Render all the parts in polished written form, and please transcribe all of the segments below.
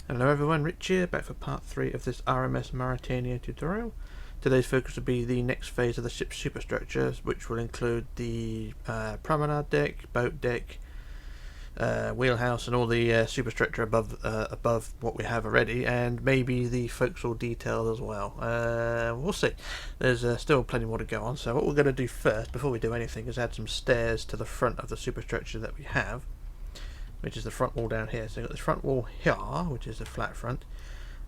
Hello everyone, Rich here, back for part 3 of this RMS Mauretania tutorial. Today's focus will be the next phase of the ship's superstructures, which will include the promenade deck, boat deck, wheelhouse and all the superstructure above what we have already, and maybe the forecastle details as well. We'll see. There's still plenty more to go on, so what we're going to do first, before we do anything, is add some stairs to the front of the superstructure that we have, which is the front wall down here. So we've got this front wall here, which is the flat front,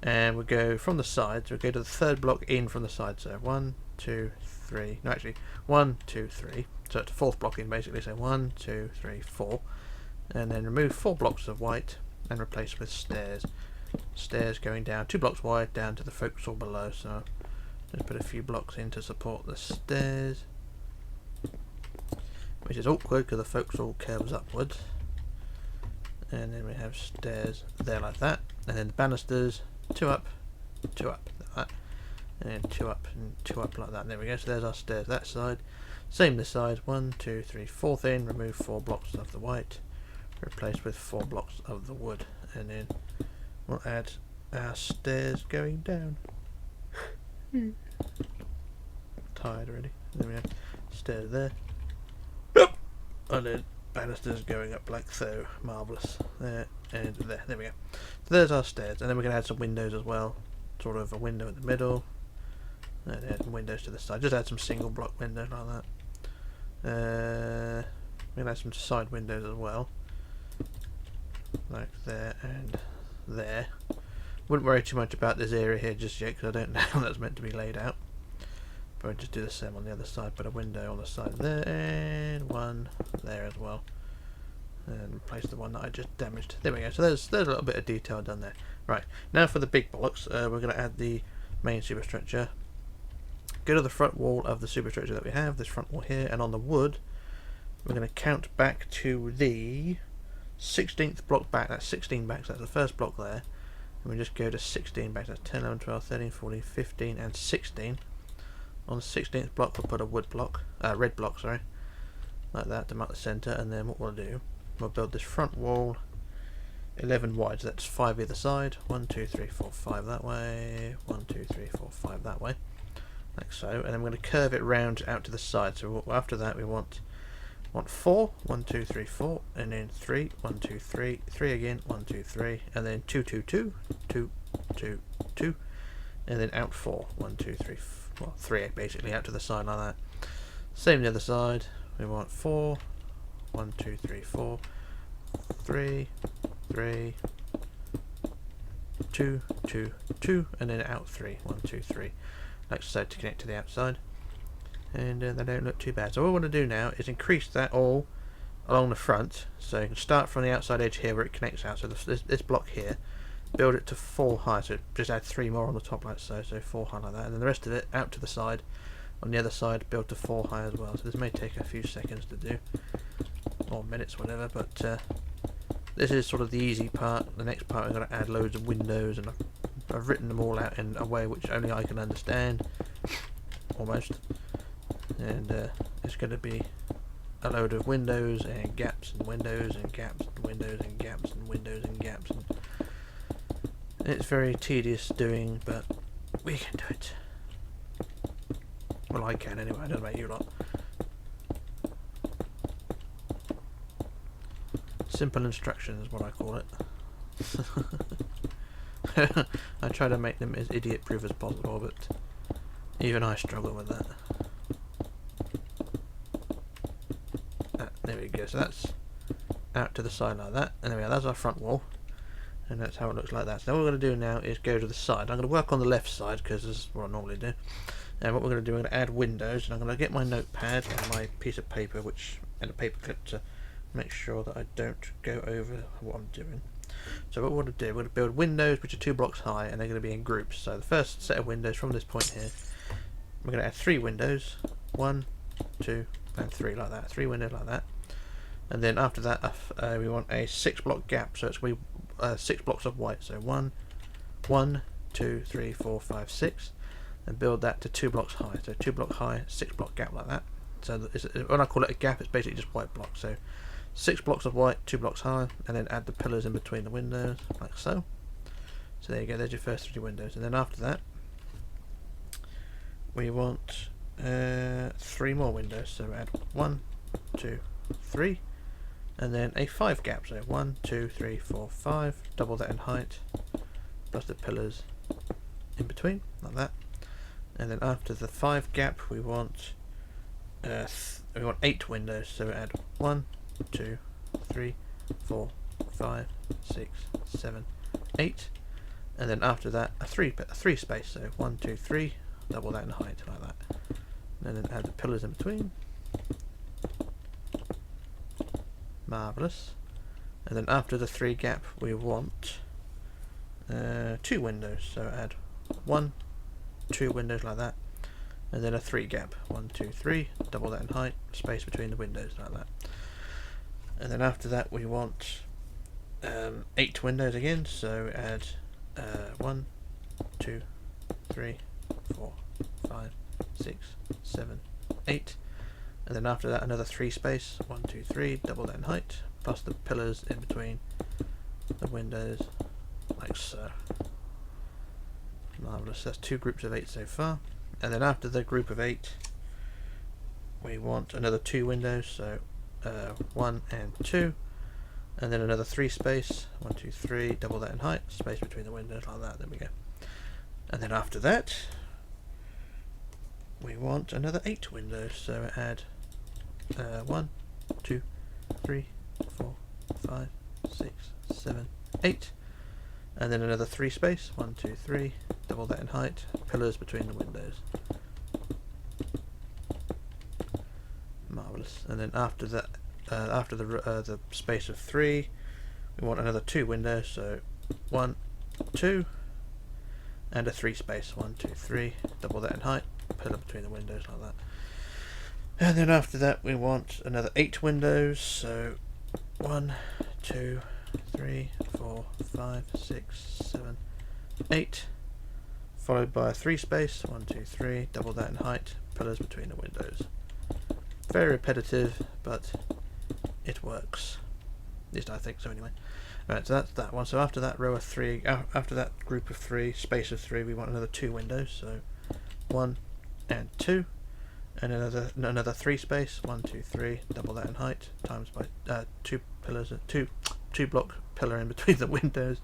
and we'll go from the sides. We'll go to the third block in from the side. So 1, 2, 3. No, actually 1, 2, 3. So it's the fourth block in basically. So 1, 2, 3, 4, and then remove 4 blocks of white and replace with stairs. Stairs going down 2 blocks wide down to the forecastle below. So just put a few blocks in to support the stairs, which is awkward because the forecastle curves upwards. And then we have stairs there like that, and then the banisters 2 up, 2 up like that, and then 2 up and 2 up like that. And there we go. So there's our stairs that side. Same this side. 1, 2, 3, 4th in. Remove 4 blocks of the white, replace with 4 blocks of the wood, and then we'll add our stairs going down. Tired already. There we go. Stairs there. And then banisters going up like so. Marvellous. There and there. There we go. So there's our stairs, and then we're going to add some windows as well. Sort of a window in the middle, and then windows to the side. Just add some single block windows like that. We're going to add some side windows as well, like there and there. Wouldn't worry too much about this area here just yet, because I don't know how that's meant to be laid out. But I'll just do the same on the other side. Put a window on the side there, and one there as well, and replace the one that I just damaged. There we go. So there's a little bit of detail done there. Right, now for the big blocks, we're going to add the main superstructure. Go to the front wall of the superstructure that we have, this front wall here, and on the wood we're going to count back to the 16th block back. That's 16 back, so that's the first block there, and we just go to 16 back. That's 10, 11, 12, 13, 14, 15 and 16. On the 16th block we'll put a wood block, red block, sorry, like that to mark the centre, and then what we'll do, we'll build this front wall 11 wide, so that's 5 either side. 1, 2, 3, 4, 5 that way, 1, 2, 3, 4, 5 that way, like so, and then we're going to curve it round out to the side. So after that we want 4, 1, 2, 3, 4, and then 3, 1, 2, 3, 3 again, 1, 2, 3, and then 2, 2, 2, 2, 2, 2, and then out 4, 1, 2, 3, 4. Well, 3 basically out to the side like that. Same the other side. We want 4, 1, 2, 3, 4, 3, 3, 2, 2, 2, and then out 3, 1, 2, 3, like so, to connect to the outside. And they don't look too bad. So what we want to do now is increase that all along the front. So you can start from the outside edge here where it connects out. So this block here, build it to 4 high, so just add 3 more on the top like so, so 4 high like that, and then the rest of it out to the side. On the other side, build to 4 high as well. So this may take a few seconds to do, or minutes, whatever, but this is sort of the easy part. The next part we're going to add loads of windows, and I've written them all out in a way which only I can understand, almost, and it's going to be a load of windows and gaps and windows and gaps and windows and gaps and windows and gaps, and it's very tedious doing, but we can do it. Well, I can anyway, I don't know about you lot. Simple instructions is what I call it. I try to make them as idiot proof as possible, but even I struggle with that. There we go, so that's out to the side like that, and there we go, that's our front wall. And that's how it looks like that. So what we're going to do now is go to the side. I'm going to work on the left side because this is what I normally do. And what we're going to do, we're going to add windows, and I'm going to get my notepad and my piece of paper, and a paper clip to make sure that I don't go over what I'm doing. So what we're going to do, we're going to build windows which are 2 blocks high, and they're going to be in groups. So the first set of windows from this point here, we're going to add 3 windows, 1, 2, and 3 like that. 3 windows like that. And then after that, we want a 6 block gap, so it's going to be 6 blocks of white. So 1, 2, 3, 4, 5, 6, and build that to 2 blocks high. So 2 block high, 6 block gap like that. So when I call it a gap, it's basically just white blocks. So 6 blocks of white, 2 blocks high, and then add the pillars in between the windows, like so. So there you go, there's your first 3 windows. And then after that, we want 3 more windows. So add 1, 2, 3, and then a 5 gap. So 1, 2, 3, 4, 5. Double that in height, plus the pillars in between, like that. And then after the 5 gap, we want 8 windows. So add 1, 2, 3, 4, 5, 6, 7, 8. And then after that, a 3 space. So 1, 2, 3. Double that in height, like that. And then add the pillars in between. Marvellous. And then after the 3 gap, we want 2 windows. So add 1, 2 windows like that. And then a 3 gap. 1, 2, 3. Double that in height. Space between the windows, like that. And then after that, we want 8 windows again. So add 1, 2, 3, 4, 5, 6, 7, 8. And then after that, another 3 space. 1, 2, 3. Double that in height. Plus the pillars in between the windows, like so. Marvellous. That's 2 groups of 8 so far. And then after the group of 8, we want another 2 windows. So 1 and 2. And then another 3 space. 1, 2, 3. Double that in height. Space between the windows, like that. There we go. And then after that, we want another 8 windows. So add 1, 2, 3, 4, 5, 6, 7, 8. And then another 3 space. 1, 2, 3. Double that in height. Pillars between the windows. Marvellous. And then after that, after the space of 3, we want another 2 windows. So 1, 2, and a 3 space. 1, 2, 3. Double that in height. Pillar between the windows, like that. And then after that, we want another 8 windows. So 1, 2, 3, 4, 5, 6, 7, 8. Followed by a 3 space. 1, 2, 3. Double that in height. Pillars between the windows. Very repetitive, but it works. At least I think so, anyway. Right, so that's that one. So after that row of 3, after that group of 3, space of 3, we want another 2 windows. So 1 and 2, and another 3 space. 1, 2, 3. Double that in height. Times by 2 pillars, 2 block pillar in between the windows.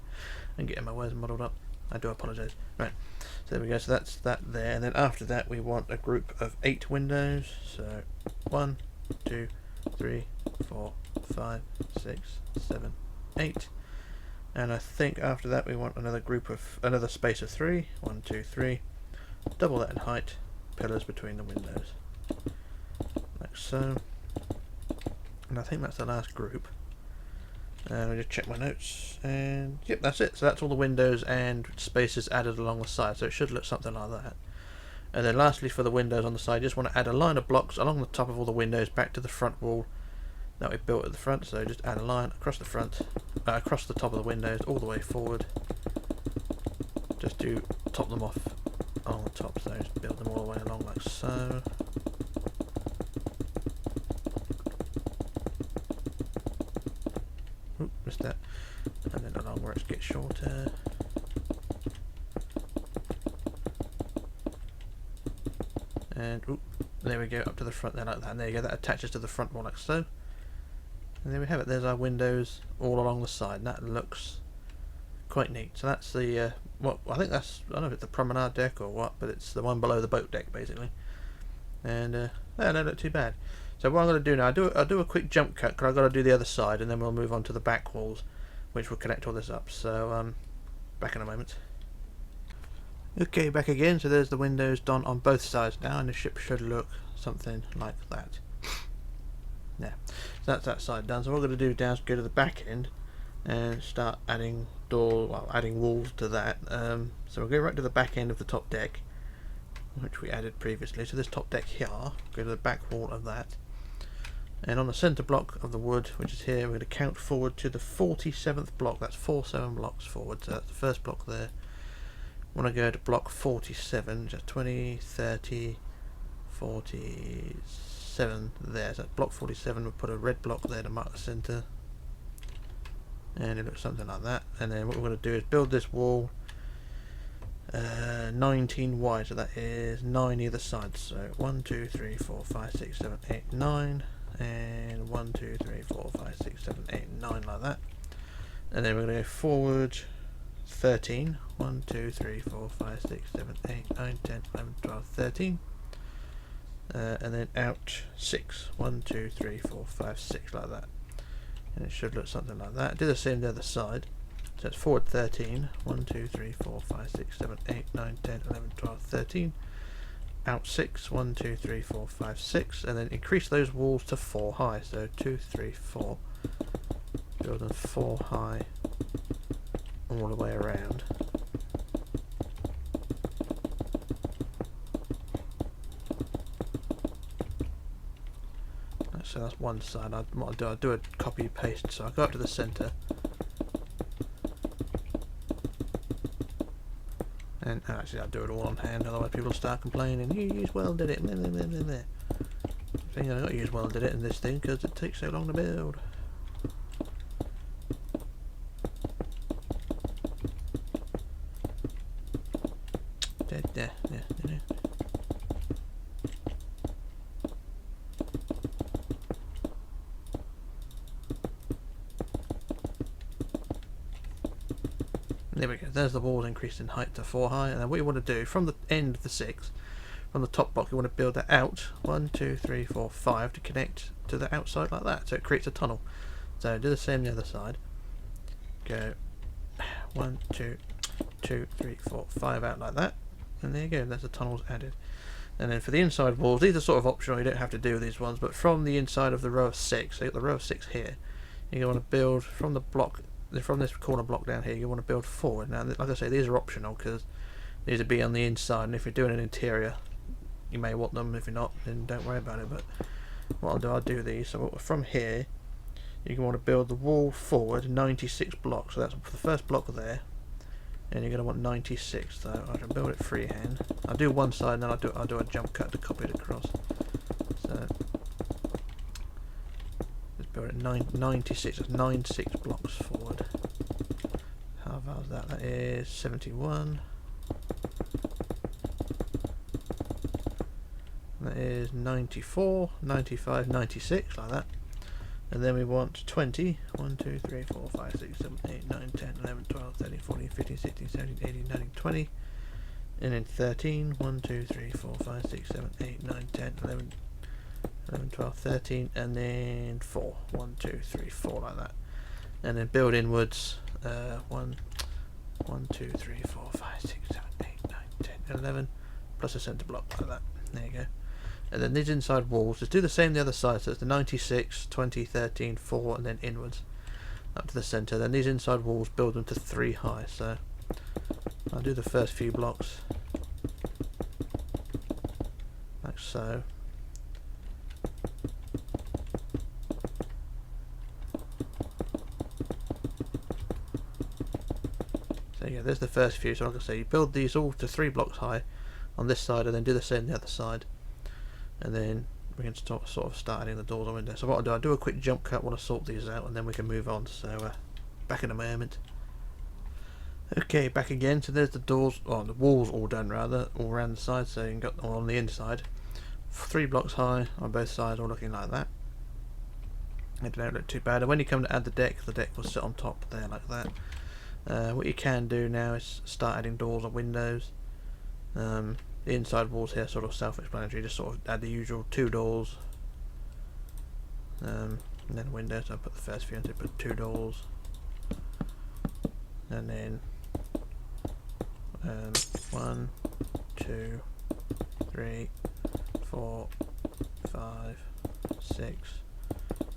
And getting my words muddled up. I do apologise. Right. So there we go. So that's that there. And then after that, we want a group of 8 windows. So 1, 2, 3, 4, 5, 6, 7, 8. And I think after that we want another space of 3. 1, 2, 3. Double that in height. Pillars between the windows, like so. And I think that's the last group. And I'll just check my notes, and yep, that's it. So that's all the windows and spaces added along the side. So it should look something like that. And then lastly, for the windows on the side, you just want to add a line of blocks along the top of all the windows back to the front wall that we built at the front. So just add a line across the front, across the top of the windows, all the way forward. Just to top them off along the top. So just build them all the way along like so. Oop, missed that. And then along where it gets shorter. And oop, there we go, up to the front there like that. And there you go, that attaches to the front wall like so. And there we have it, there's our windows all along the side. And that looks quite neat. So that's the, I think that's, I don't know if it's the promenade deck or what, but it's the one below the boat deck basically. And they don't look too bad. So what I'm going to do now, I'll do a quick jump cut because I've got to do the other side, and then we'll move on to the back walls, which will connect all this up. So back in a moment. Okay, back again. So there's the windows done on both sides now, and the ship should look something like that. Yeah, so that's that side done. So what we're going to do now is go to the back end and start adding adding walls to that. So we'll go right to the back end of the top deck, which we added previously. So this top deck here, go to the back wall of that, and on the centre block of the wood, which is here, we're going to count forward to the 47th block. That's 47 blocks forward. So that's the first block there. Want to go to block 47, just 20, 30, 47 there. So that's block 47. We'll put a red block there to mark the centre, and it looks something like that. And then what we're going to do is build this wall 19 wide, so that is 9 either side. So 1, 2, 3, 4, 5, 6, 7, 8, 9, and 1, 2, 3, 4, 5, 6, 7, 8, 9, like that. And then we're going to go forward 13. 1, 2, 3, 4, 5, 6, 7, 8, 9, 10, 11, 12, 13. And then out 6. 1, 2, 3, 4, 5, 6, like that. And it should look something like that. Do the same the other side. So it's forward 13. 1, 2, 3, 4, 5, 6, 7, 8, 9, 10, 11, 12, 13. Out 6. 1, 2, 3, 4, 5, 6. And then increase those walls to 4 high. So 2, 3, 4. Build them 4 high all the way around. So that's one side. What I'll do a copy paste. So I go up to the centre, and actually I'll do it all on hand. Otherwise people start complaining. You use welded it. I think I got to use welded it in this thing because it takes so long to build. Yeah. There we go, there's the walls increased in height to 4 high, and then what you want to do from the end of the 6, from the top block, you want to build that out 1, 2, 3, 4, 5 to connect to the outside like that, so it creates a tunnel. So do the same the other side. Go 1, 2, 2, 3, 4, 5 out like that, and there you go, there's the tunnels added. And then for the inside walls, these are sort of optional, you don't have to do these ones, but from the inside of the row of 6, so you got the row of 6 here, you want to build from the block, from this corner block down here, you want to build forward. Now, like I say, these are optional because these will be on the inside, and if you're doing an interior, you may want them. If you're not, then don't worry about it. But what I'll do these. So from here, you want to build the wall forward 96 blocks. So that's the first block there, and you're going to want 96. So I can build it freehand. I'll do one side, and then I'll do a jump cut to copy it across. So build it 96, that's 96 blocks forward. How far is that? That is 71. That is 94, 95, 96, like that. And then we want 20. 1, 2, 3, 4, 5, 6, 7, 8, 9, 10, 11, 12, 13, 14, 15, 16, 17, 18, 19, 20. And then 13. 1, 2, 3, 4, 5, 6, 7, 8, 9, 10, 11, 12, 13, and then 4. 1, 2, 3, 4, like that. And then build inwards 1, 2, 3, 4, 5, 6, 7, 8, 9, 10, 11, plus a centre block, like that. There you go. And then these inside walls, just do the same the other side. So it's the 96, 20, 13, 4, and then inwards up to the centre. Then these inside walls, build them to 3 high. So I'll do the first few blocks like so. So yeah, there's the first few. So like I say, you build these all to 3 blocks high on this side, and then do the same on the other side, and then we can sort of start adding the doors and windows. So what I'll do a quick jump cut while I sort these out, and then we can move on. So back in a moment. Okay, back again. So there's the doors, or the walls all done rather, all around the side. So you can got all on the inside, 3 blocks high on both sides, all looking like that. It don't look too bad. And when you come to add the deck will sit on top there like that. What you can do now is start adding doors or windows. The inside walls here sort of self-explanatory, just sort of add the usual 2 doors, and then windows. So I put the first few in, so put 2 doors, and then 1, 2, 3, 4, 5, 6,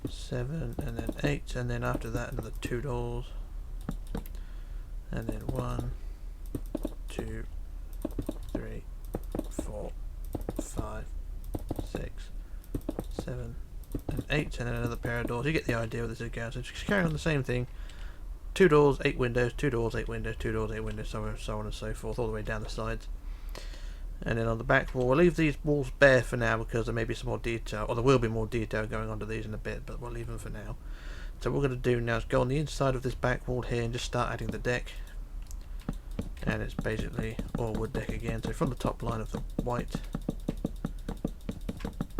7, and then 8, and then after that another 2 doors, and then 1, 2, 3, 4, 5, 6, 7, and 8, and then another pair of doors. You get the idea of this again. So just carry on the same thing. 2 doors, 8 windows, 2 doors, 8 windows, 2 doors, 8 windows, so on and so forth, all the way down the sides. And then on the back wall, we'll leave these walls bare for now because there may be some more detail, or there will be more detail going onto these in a bit, but we'll leave them for now. So what we're going to do now is go on the inside of this back wall here and just start adding the deck. and it's basically all wood deck again. So from the top line of the white,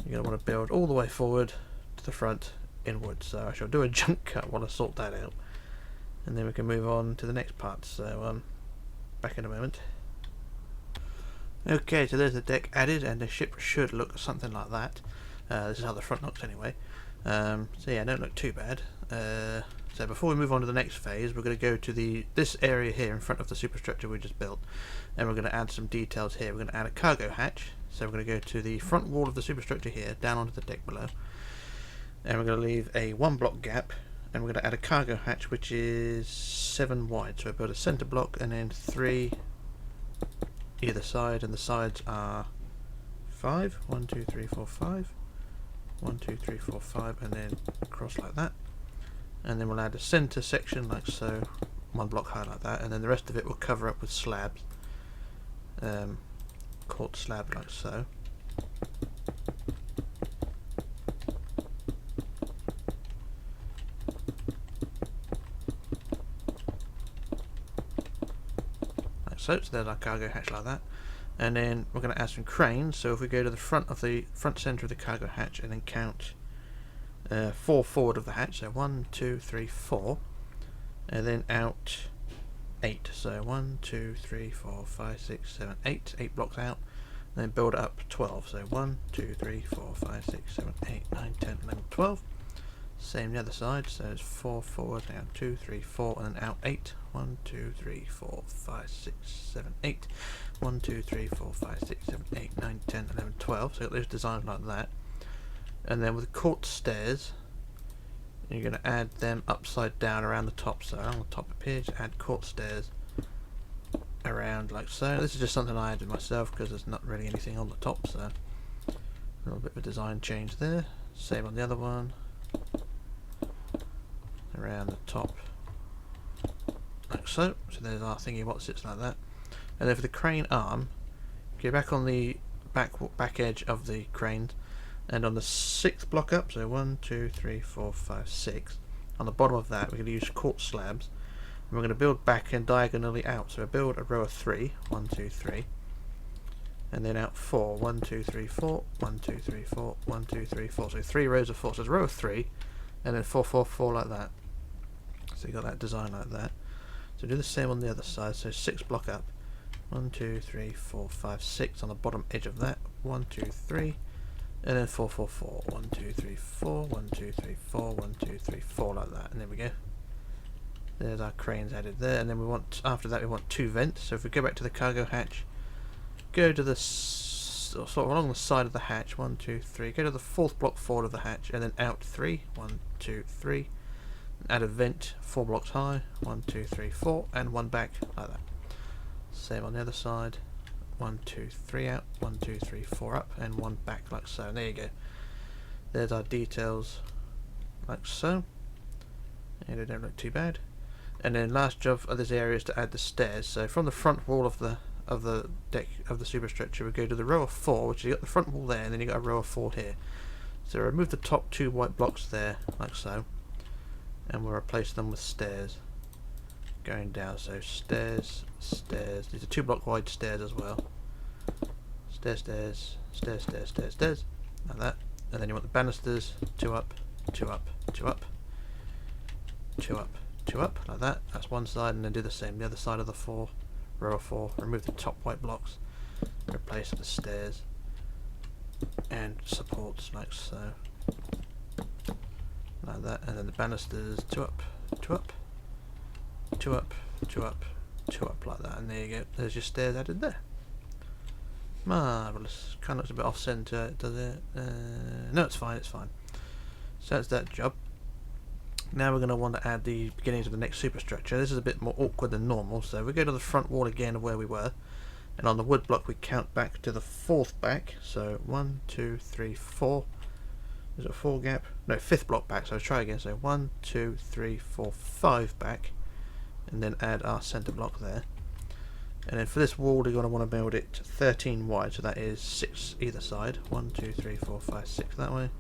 you're going to want to build all the way forward to the front in wood. So I shall do a jump cut while I sort that out, and then we can move on to the next part. So back in a moment. Okay, so there's the deck added, and the ship should look something like that. This is how the front looks anyway. So yeah, don't look too bad. So before we move on to the next phase, we're going to go to this area here in front of the superstructure we just built, and we're going to add some details here. We're going to add a cargo hatch. So we're going to go to the front wall of the superstructure here, down onto the deck below, and we're going to leave a 1 block gap, and we're going to add a cargo hatch which is 7 wide. So we build a centre block and then 3 either side, and the sides are 5. 1, 2, 3, 4, 5. 1, 2, 3, 4, 5, and then across like that. And then we'll add a centre section like so, 1 block high like that, and then the rest of it will cover up with slabs, quartz slab like so. Like so. So there's our cargo hatch like that. And then we're going to add some cranes. So if we go to the front centre of the cargo hatch and then count 4 forward of the hatch, so 1, 2, 3, 4, and then out 8. So 1, 2, 3, 4, 5, 6, 7, 8. 8 blocks out, and then build it up 12. So 1, 2, 3, 4, 5, 6, 7, 8, 9, 10, 11, 12. Same the other side. So it's 4 forward, down 2, 3, 4, and then out 8. 1, 2, 3, 4, 5, 6, 7, 8. 1, 2, 3, 4, 5, 6, 7, 8, 9, 10, 11, 12. So you've got those designed like that. And then with quartz stairs, you're going to add them upside down around the top. So on the top of the page, add quartz stairs around like so. This is just something I added myself because there's not really anything on the top. So a little bit of a design change there. Same on the other one. Around the top like so. So there's our thingy what sits like that. And then for the crane arm, go back on the back edge of the cranes, and on the 6th block up, so 1, 2, 3, 4, 5, 6, on the bottom of that we're going to use quartz slabs, and we're going to build back and diagonally out. So we build a row of 3, 1, 2, 3, and then out 4, 1, 2, 3, 4, 1, 2, 3, 4, 1, 2, 3, 4. So 3 rows of 4. So it's a row of 3, and then 4, 4, 4 like that. So you got that design like that. So do the same on the other side. So 6 block up, 1, 2, 3, 4, 5, 6 on the bottom edge of that. 1, 2, 3, and then 4, 4, 4. 1, 2, 3, 4. 1, 2, 3, 4. 1, 2, 3, 4 like that. And there we go. There's our cranes added there. And then we want, after that, we want 2 vents. So if we go back to the cargo hatch, go to the sort of along the side of the hatch. 1, 2, 3. Go to the 4th block forward of the hatch, and then out 3. 1, 2, 3. Add a vent 4 blocks high. 1, 2, 3, 4, and 1 back like that. Same on the other side. 1, 2, 3 out, 1, 2, 3, 4 up, and 1 back like so. And there you go. There's our details like so. And they don't look too bad. And then last job of this area is to add the stairs. So from the front wall of the deck of the superstructure, we go to the row of 4, which you got the front wall there, and then you got a row of 4 here. So remove the top 2 white blocks there like so, and we'll replace them with stairs going down. So stairs, stairs. These are 2 block wide stairs as well. Stairs, stairs, stairs, stairs, stairs, stairs, like that. And then you want the banisters 2 up, 2 up, 2 up, 2 up, 2 up, like that. That's one side, and then do the same the other side of the 4, row of 4. Remove the top white blocks, replace the stairs and supports like so, like that. And then the banisters 2 up, 2 up, 2 up, 2 up, 2 up, like that. And there you go. There's your stairs added there. Marvellous. Kind of looks a bit off centre, does it? No, it's fine, it's fine. So that's that job. Now we're going to want to add the beginnings of the next superstructure. This is a bit more awkward than normal, so we go to the front wall again of where we were, and on the wood block we count back to the 4th back. So 1, 2, 3, 4. There's a 4 gap. No, 5th block back, so let's try again. So 1, 2, 3, 4, 5 back, and then add our centre block there. And then for this wall we're going to want to build it 13 wide, so that is 6 either side. 1, 2, 3, 4, 5, 6 that way.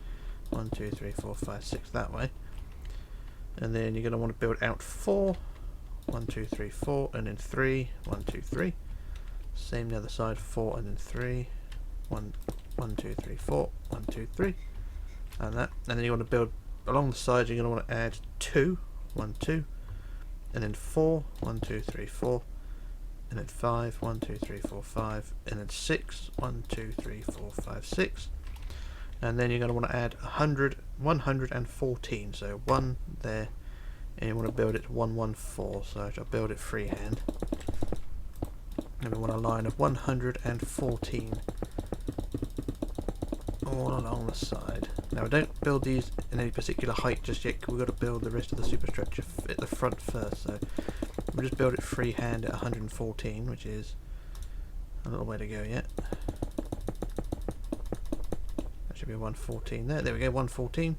1, 2, 3, 4, 5, 6 that way. And then you're going to want to build out 4. 1, 2, 3, 4, and then 3, 1, 2, 3. Same the other side, 4 and then 3, 1, 1, 2, 3, 4, 1, 2, 3, and that. And then you want to build along the sides. You're going to want to add 2, 1, 2, and then 4, 1, 2, 3, 4, and then 5, 1, 2, 3, 4, 5, and then 6, 1, 2, 3, 4, 5, 6. And then you're going to want to add 114, so 1 there, and you want to build it to 114, so I'll build it freehand. And we want a line of 114 all along the side. Now we don't build these in any particular height just yet, because we've got to build the rest of the superstructure at the front first, so we'll just build it freehand at 114, which is a little way to go yet. That should be 114 there. There we go, 114.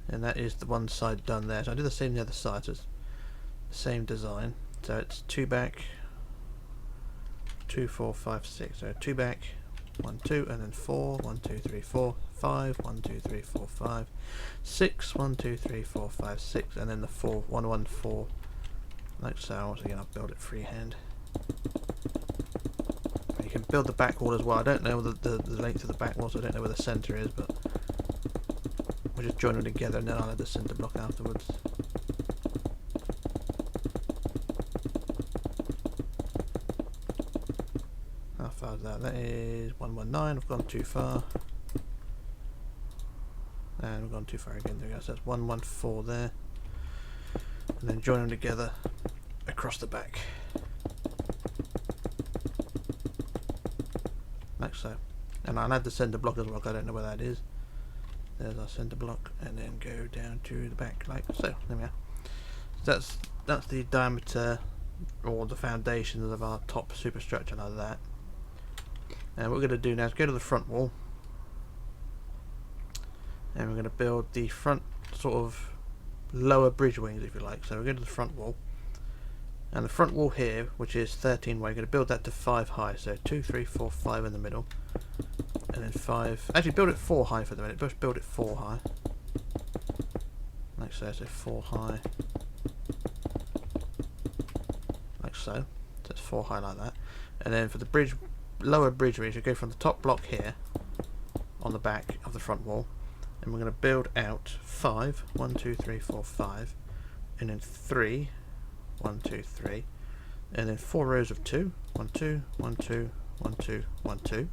And that is the one side done there. So I do the same on the other side, so it's the same design. So it's 2 back, 2, 4, 5, 6. So 2 back, 1, 2, and then 4, 1, 2, 3, 4, 5, 1, 2, 3, 4, 5, 6, 1, 2, 3, 4, 5, 6, and then the 4, 1, 1, 4, like so. Once again, I'll build it freehand. You can build the back wall as well. I don't know the length of the back wall, so I don't know where the centre is, but we'll just join them together and then I'll add the centre block afterwards. How far is that? That is 119. I've gone too far. And we've gone too far again. There we go. So that's 114 there. And then join them together across the back. Like so. And I'll add the centre block as well, because I don't know where that is. There's our centre block, and then go down to the back like so. There we are. So that's the diameter or the foundations of our top superstructure like that. And what we're going to do now is go to the front wall, and we're going to build the front sort of lower bridge wings, if you like. So we're going to the front wall, and the front wall here, which is 13 wide, we're going to build that to 5 high. So 2, 3, 4, 5 in the middle, and then 5. Actually, build it 4 high for the minute. Just build it 4 high, like so. So 4 high, like so. So it's 4 high like that. And then for the bridge, lower bridge wings, you go from the top block here on the back of the front wall, and we're going to build out 5, 1, 2, 3, 4, 5, and then 3, 1, 2, 3, and then 4 rows of 2, 1, 2, 1, 2, 1, 2, 1, 2,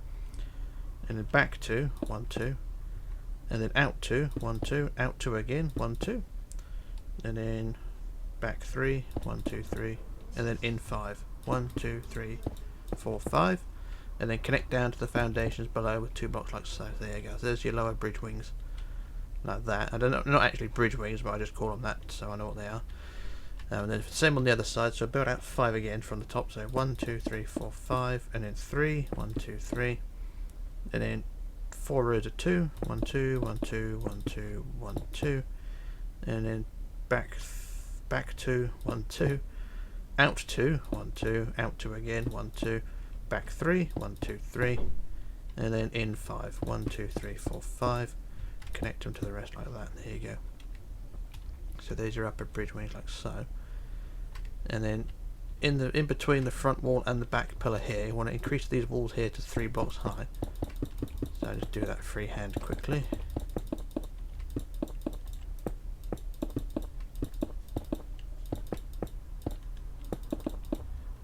and then back 2, 1, 2, and then out 2, 1, 2, out 2 again, 1, 2, and then back 3, 1, 2, 3, and then in 5, 1, 2, 3, 4, 5, and then connect down to the foundations below with 2 blocks like so. There you go. So there's your lower bridge wings, like that. I don't know, not actually bridge wings, but I just call them that so I know what they are. And then same on the other side. So build out 5 again from the top. So 1, 2, 3, 4, 5, and then 3, 1, 2, 3, and then 4 rows of 2, 1, 2, 1, 2, 1, 2, 1, 2, and then back 2, 1, 2, out 2, 1, 2, out 2 again, 1, 2, back 3, 1, 2, 3, and then in 5, 1, 2, 3, 4, 5, connect them to the rest like that. There you go. So there's your upper bridge wings like so. And then in between the front wall and the back pillar here, you want to increase these walls here to 3 blocks high. So I'll just do that freehand quickly.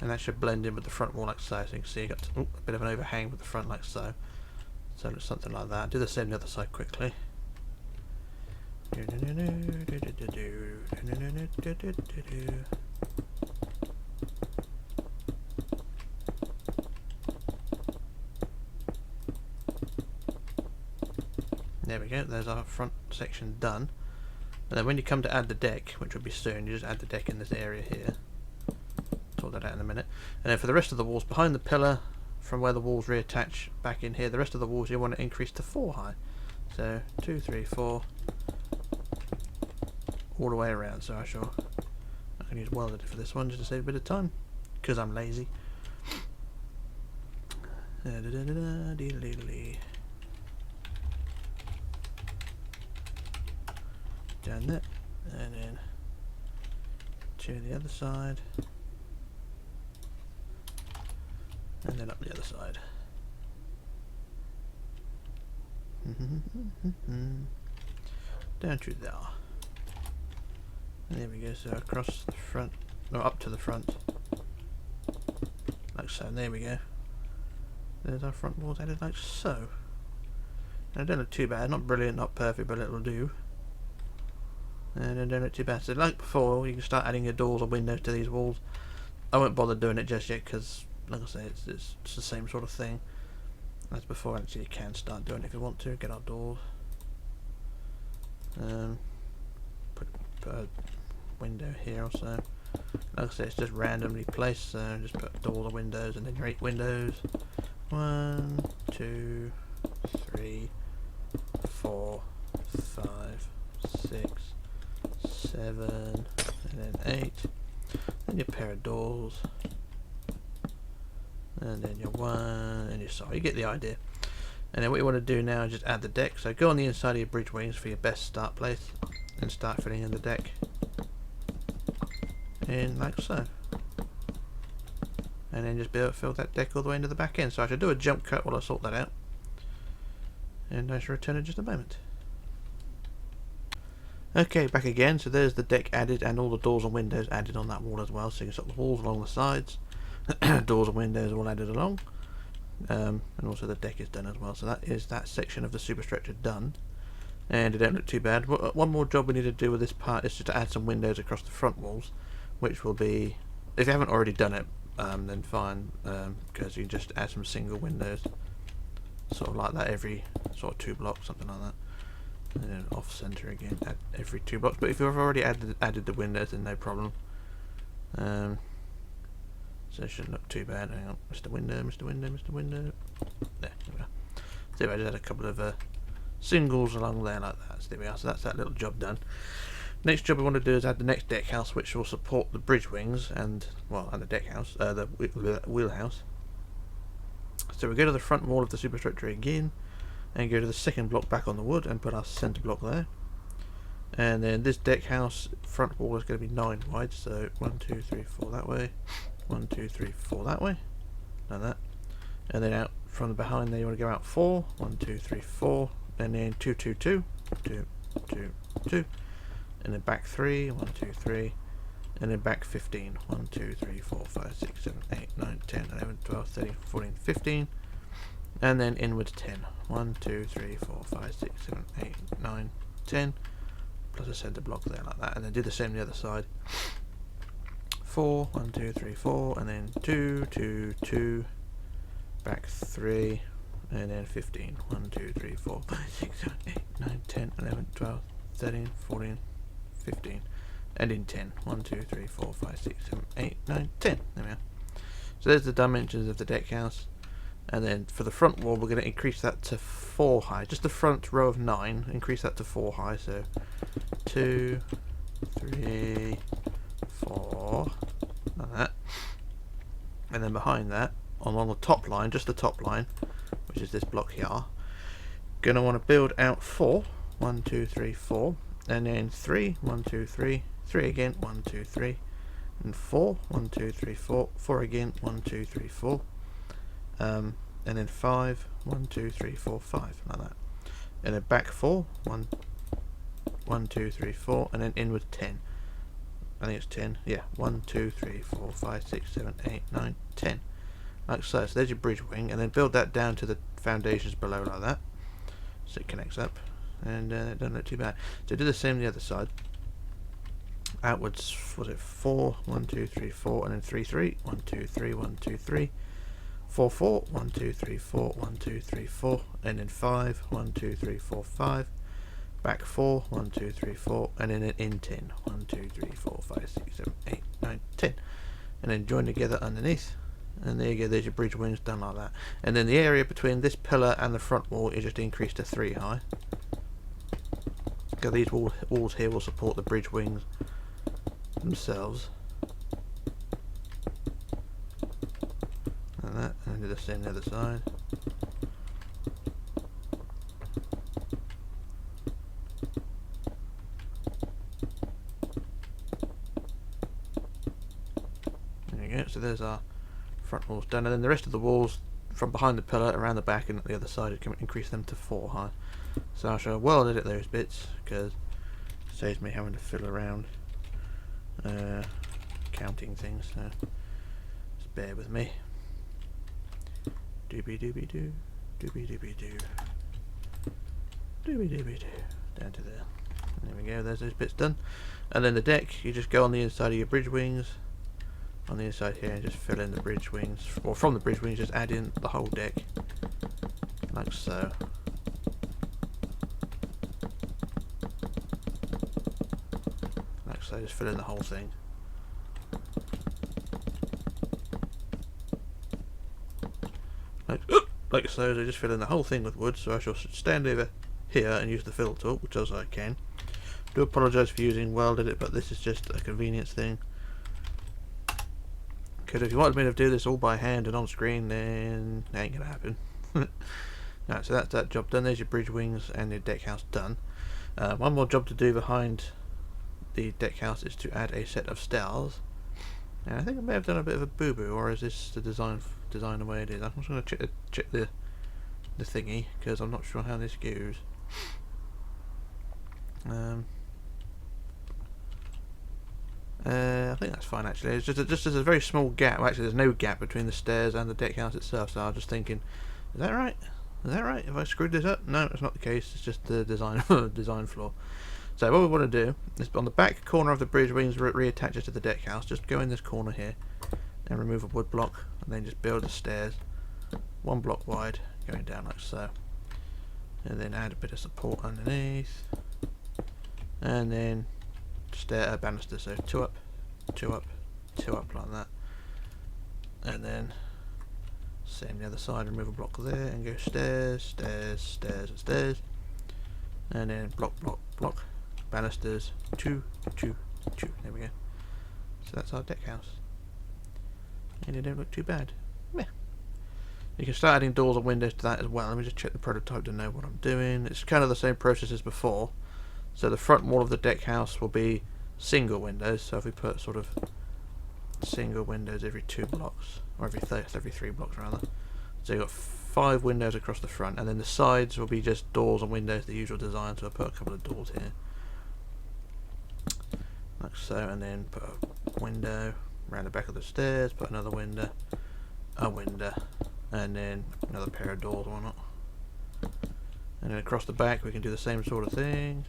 And that should blend in with the front wall like so. So you can see you got a bit of an overhang with the front like so. So it's something like that. Do the same on the other side quickly. There we go, there's our front section done. And then when you come to add the deck, which will be soon, you just add the deck in this area here. Sort that out in a minute. And then for the rest of the walls behind the pillar, from where the walls reattach back in here, the rest of the walls you want to increase to 4 high. So 2, 3, 4, all the way around. So I can use welder for this one just to save a bit of time, because I'm lazy. Down that, and then to the other side, and then up the other side. Down to there. And there we go, so across the front, no, up to the front, like so, and there we go. There's our front walls added like so. And it don't look too bad, not brilliant, not perfect, but it'll do. And it don't look too bad. So like before, you can start adding your doors or windows to these walls. I won't bother doing it just yet, because like I say, it's the same sort of thing as before. Actually, you can start doing it if you want to. Get our doors. Put a window here or so. Like I say, it's just randomly placed, so just put doors or windows, and then your 8 windows. 1, 2, 3, 4, 5, 6, 7, and then 8. Then your pair of doors, and then your 1, and your side. You get the idea. And then what you want to do now is just add the deck. So go on the inside of your bridge wings for your best start place, and start filling in the deck. In like so. And then just fill that deck all the way into the back end. So I should do a jump cut while I sort that out. And I shall return in just a moment. Okay, back again. So there's the deck added, and all the doors and windows added on that wall as well. So you can set the walls along the sides. Doors and windows all added along. And also the deck is done as well. So that is that section of the superstructure done. And it don't look too bad. One more job we need to do with this part is just to add some windows across the front walls, which will be, if you haven't already done it, then fine, because you just add some single windows, sort of like that, every sort of 2 blocks, something like that, and then off center again, at every 2 blocks. But if you've already added the windows, then no problem. So it shouldn't look too bad. Hang on, Mr. Window, Mr. Window, Mr. Window. There we go. So I just had a couple of singles along there like that. So there we are. So that's that little job done. Next job we want to do is add the next deck house, which will support the bridge wings and, well, and the deck house, the wheelhouse. So we go to the front wall of the superstructure again, and go to the second block back on the wood, and put our centre block there. And then this deck house front wall is going to be 9 wide, so 1, 2, 3, 4 that way, 1, 2, 3, 4 that way, like that. And then out from behind there you want to go out 4, 1, 2, 3, 4, and then 2, 2, 2, 2, 2, 2. And then back 3, 1, 2, 3, and then back 15, 1, 2, 3, 4, 5, 6, 7, 8, 9, 10, 11, 12, 13, 14, 15, and then inwards 10, 1, 2, 3, 4, 5, 6, 7, 8, 9, 10, plus a centre block there like that, and then do the same the other side. 4, 1, 2, 3, 4, and then 2, 2, 2, back 3, and then 15, 1, 2, 3, 4, 5, 6, 7, 8, 9, 10, 11, 12, 13, 14, 15, and in 10, 1, 2, 3, 4, 5, 6, 7, 8, 9, 10. There we are. So there's the dimensions of the deck house. And then for the front wall, we're going to increase that to 4 high. Just the front row of 9, increase that to 4 high. So 2, 3, 4, like that. And then behind that, along the top line, just the top line, which is this block here, going to want to build out 4, 1, 2, 3, 4, and then 3, 1, 2, 3, 3 again, 1, 2, 3, and 4, 1, 2, 3, 4, 4 again, 1, 2, 3, 4, and then 5, 1, 2, 3, 4, 5, like that. And then back 4, 1, 1, 2, 3, 4, and then inward 10. I think it's 10, yeah, 1, 2, 3, 4, 5, 6, 7, 8, 9, 10. Like so. So there's your bridge wing, and then build that down to the foundations below like that, so it connects up, and it doesn't look too bad. So do the same on the other side. Outwards, was it 4, 1, 2, 3, 4, and then 3, 3, 1, 2, 3, 1, 2, 3, 4, 4, 1, 2, 3, 4, 1, 2, 3, 4, and then 5, 1, 2, 3, 4, 5, back 4, 1, 2, 3, 4, and then in 10, 1, 2, 3, 4, 5, 6, 7, 8, 9, 10, and then join together underneath. And there you go, there's your bridge wings done like that. And then the area between this pillar and the front wall is just increased to 3 high. Because these walls here will support the bridge wings themselves. Like that, and do the same on the other side. so there's our front walls done, and then the rest of the walls from behind the pillar around the back and at the other side, it can increase them to 4 high. So I shall well edit those bits because it saves me having to fiddle around counting things, so just bear with me. Doobie doobie doo, doobie doobie doo, doobie doobie doo, down to there. And there we go, there's those bits done. And then the deck, you just go on the inside of your bridge wings, on the inside here, and just fill in the bridge wings, or from the bridge wings just add in the whole deck, like so. Like so, just fill in the whole thing. Like so, so just fill in the whole thing with wood, so I shall stand over here and use the fill tool, which as I can. Do apologise for using welded it, but this is just a convenience thing. Because if you wanted me to do this all by hand and on screen, then it ain't going to happen. Right, so that's that job done. There's your bridge wings and your deck house done. One more job to do behind the deck house is to add a set of stars. And I think I may have done a bit of a boo-boo, or is this the design the way it is? I'm just going to check the thingy, because I'm not sure how this goes. I think that's fine actually. It's just there's a very small gap. Well, actually, there's no gap between the stairs and the deck house itself. So I was just thinking, is that right? Is that right? Have I screwed this up? No, it's not the case. It's just the design design flaw. So what we want to do is on the back corner of the bridge wings reattaches to the deck house. Just go in this corner here and remove a wood block, and then just build the stairs 1 block wide going down like so, and then add a bit of support underneath, and then stair banister, so 2 up, 2 up, 2 up like that, and then same the other side, remove a block there and go stairs, stairs, stairs and stairs, and then block, block, block, banisters, 2, 2, 2, there we go. So that's our deck house, and they don't look too bad. Meh. You can start adding doors and windows to that as well. Let me just check the prototype to know what I'm doing. It's kind of the same process as before. So the front wall of the deck house will be single windows. So if we put sort of single windows every 2 blocks, or every 3 blocks rather. So you've got 5 windows across the front, and then the sides will be just doors and windows, the usual design. So I'll put a couple of doors here, like so, and then put a window around the back of the stairs, put another window, a window, and then another pair of doors or whatnot. And then across the back we can do the same sort of thing.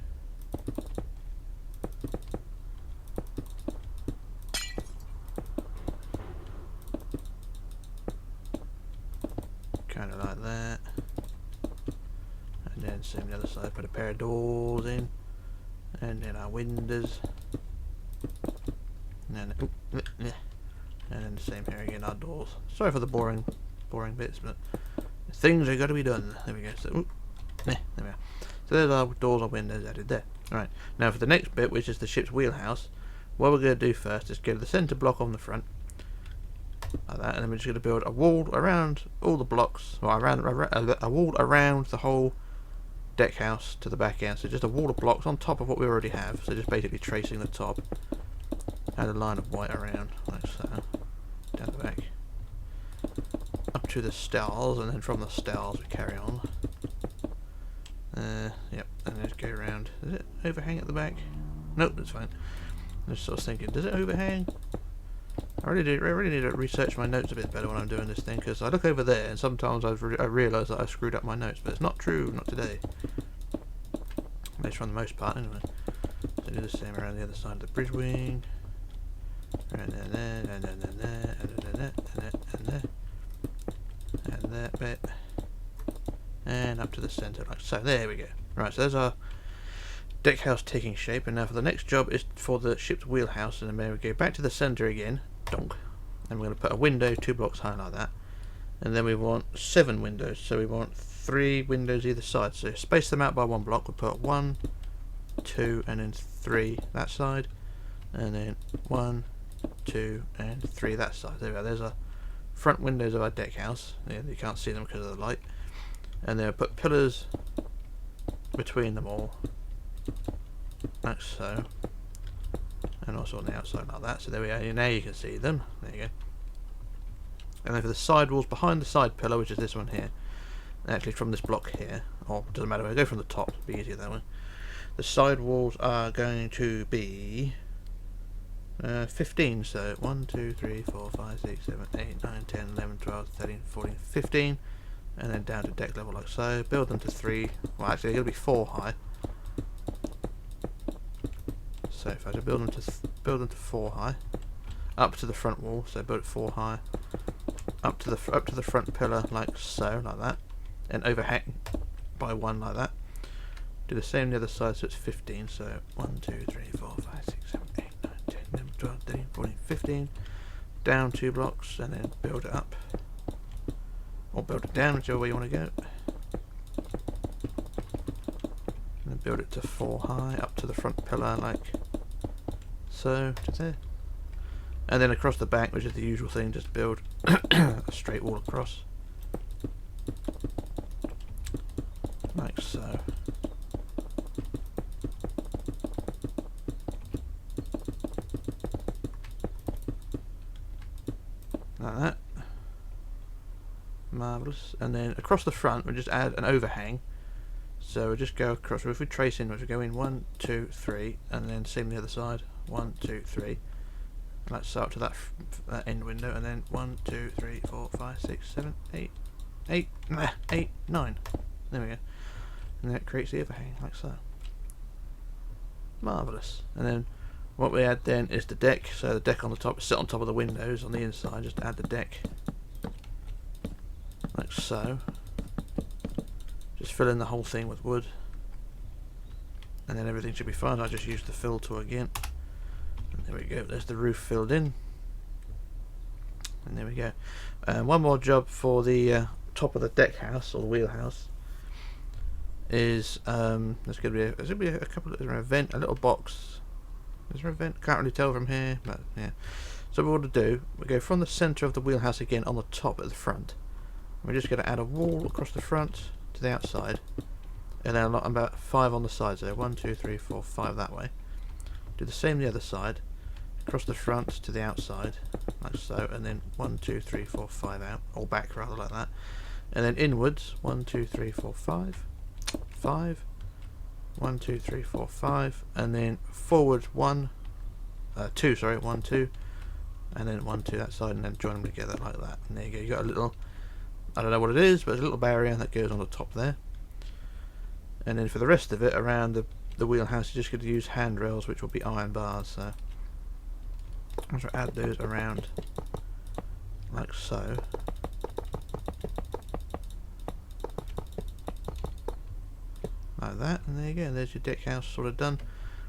Kind of like that. And then same the other side, put a pair of doors in, and then our windows, and then the same here again, our doors. Sorry for the boring bits, but things are got to be done. There we go. So, there we are. So there's our doors and windows added there. Alright, now for the next bit, which is the ship's wheelhouse, what we're going to do first is go to the centre block on the front, like that, and then we're just going to build a wall around all the blocks, or a wall around the whole deck house to the back end. So just a wall of blocks on top of what we already have. So just basically tracing the top, add a line of white around, like so, down the back, up to the stars, and then from the stars we carry on. Yep, and just go around. Does it overhang at the back? Nope, that's fine. I was sort of thinking, does it overhang? I really need to research my notes a bit better when I'm doing this thing, because I look over there and sometimes I realise that I've screwed up my notes, but it's not true, not today. At least for the most part, anyway. So do the same around the other side of the bridge wing. Around there, and then there, and then there, and there, and that bit, and up to the centre, like so. There we go. Right, so there's our deck house taking shape, and now for the next job is for the ship's wheelhouse, and then we go back to the centre again, donk, and we're going to put a window 2 blocks high like that, and then we want 7 windows, so we want 3 windows either side, so space them out by 1 block. We'll put 1, 2, and then 3 that side, and then 1, 2, and 3 that side. There we go. There's our front windows of our deck house. Yeah, you can't see them because of the light. And then we'll put pillars between them all, like so, and also on the outside like that. So there we are. Now you can see them. There you go. And then for the side walls behind the side pillar, which is this one here, actually from this block here, or doesn't matter, we'll go from the top, it'll be easier that way. The side walls are going to be 15, so 1, 2, 3, 4, 5, 6, 7, 8, 9, 10, 11, 12, 13, 14, 15, and then down to deck level like so. Build them to 3, well actually they're going to be 4 high. So if I to build them to 4 high, up to the front wall, so build it 4 high, up to the front pillar like so, like that, and overhang by 1 like that. Do the same on the other side, so it's 15. So 1, 2, 3, 4, 5, 6, 7, 8, 9, 10, 11, 12, 13, 14, 15. Down 2 blocks, and then build it up, or build it down, whichever way you want to go. And then build it to 4 high, up to the front pillar like so, to there. And then across the back, which is the usual thing, just build a straight wall across, like so. Like that. Marvellous. And then across the front, we'll just add an overhang. So we'll just go across. If we trace inwards, we'll go in 1, 2, 3, and then same the other side. 1, 2, 3. Like so up to that end window, and then 1, 2, 3, 4, 5, 6, 7, 8, 8, 9. There we go. And that creates the overhang, like so. Marvellous. And then what we add then is the deck. So the deck on the top is set on top of the windows on the inside. Just add the deck, like so. Just fill in the whole thing with wood, and then everything should be fine. I just use the fill tool again. And there we go, there's the roof filled in. And there we go. One more job for the top of the deck house, or the wheelhouse, is there's going to be a couple of, a vent, a little box. Is there a vent? Can't really tell from here, but yeah. So what we want to do, we go from the centre of the wheelhouse again on the top at the front. We're just going to add a wall across the front to the outside, and then about 5 on the sides there. 1, 2, 3, 4, 5 that way. Do the same the other side, across the front to the outside, like so, and then 1, 2, 3, 4, 5 out, or back rather, like that. And then inwards, 1, 2, 3, 4, 5, 5, 1, 2, 3, 4, 5, and then forward 1, 2, sorry, 1, 2, and then 1, 2 that side, and then join them together like that. And there you go, you got a little, I don't know what it is, but there's a little barrier that goes on the top there. And then for the rest of it, around the wheelhouse, you're just going to use handrails, which will be iron bars. So I'm going to add those around like so. Like that, and there you go, there's your deck house sort of done.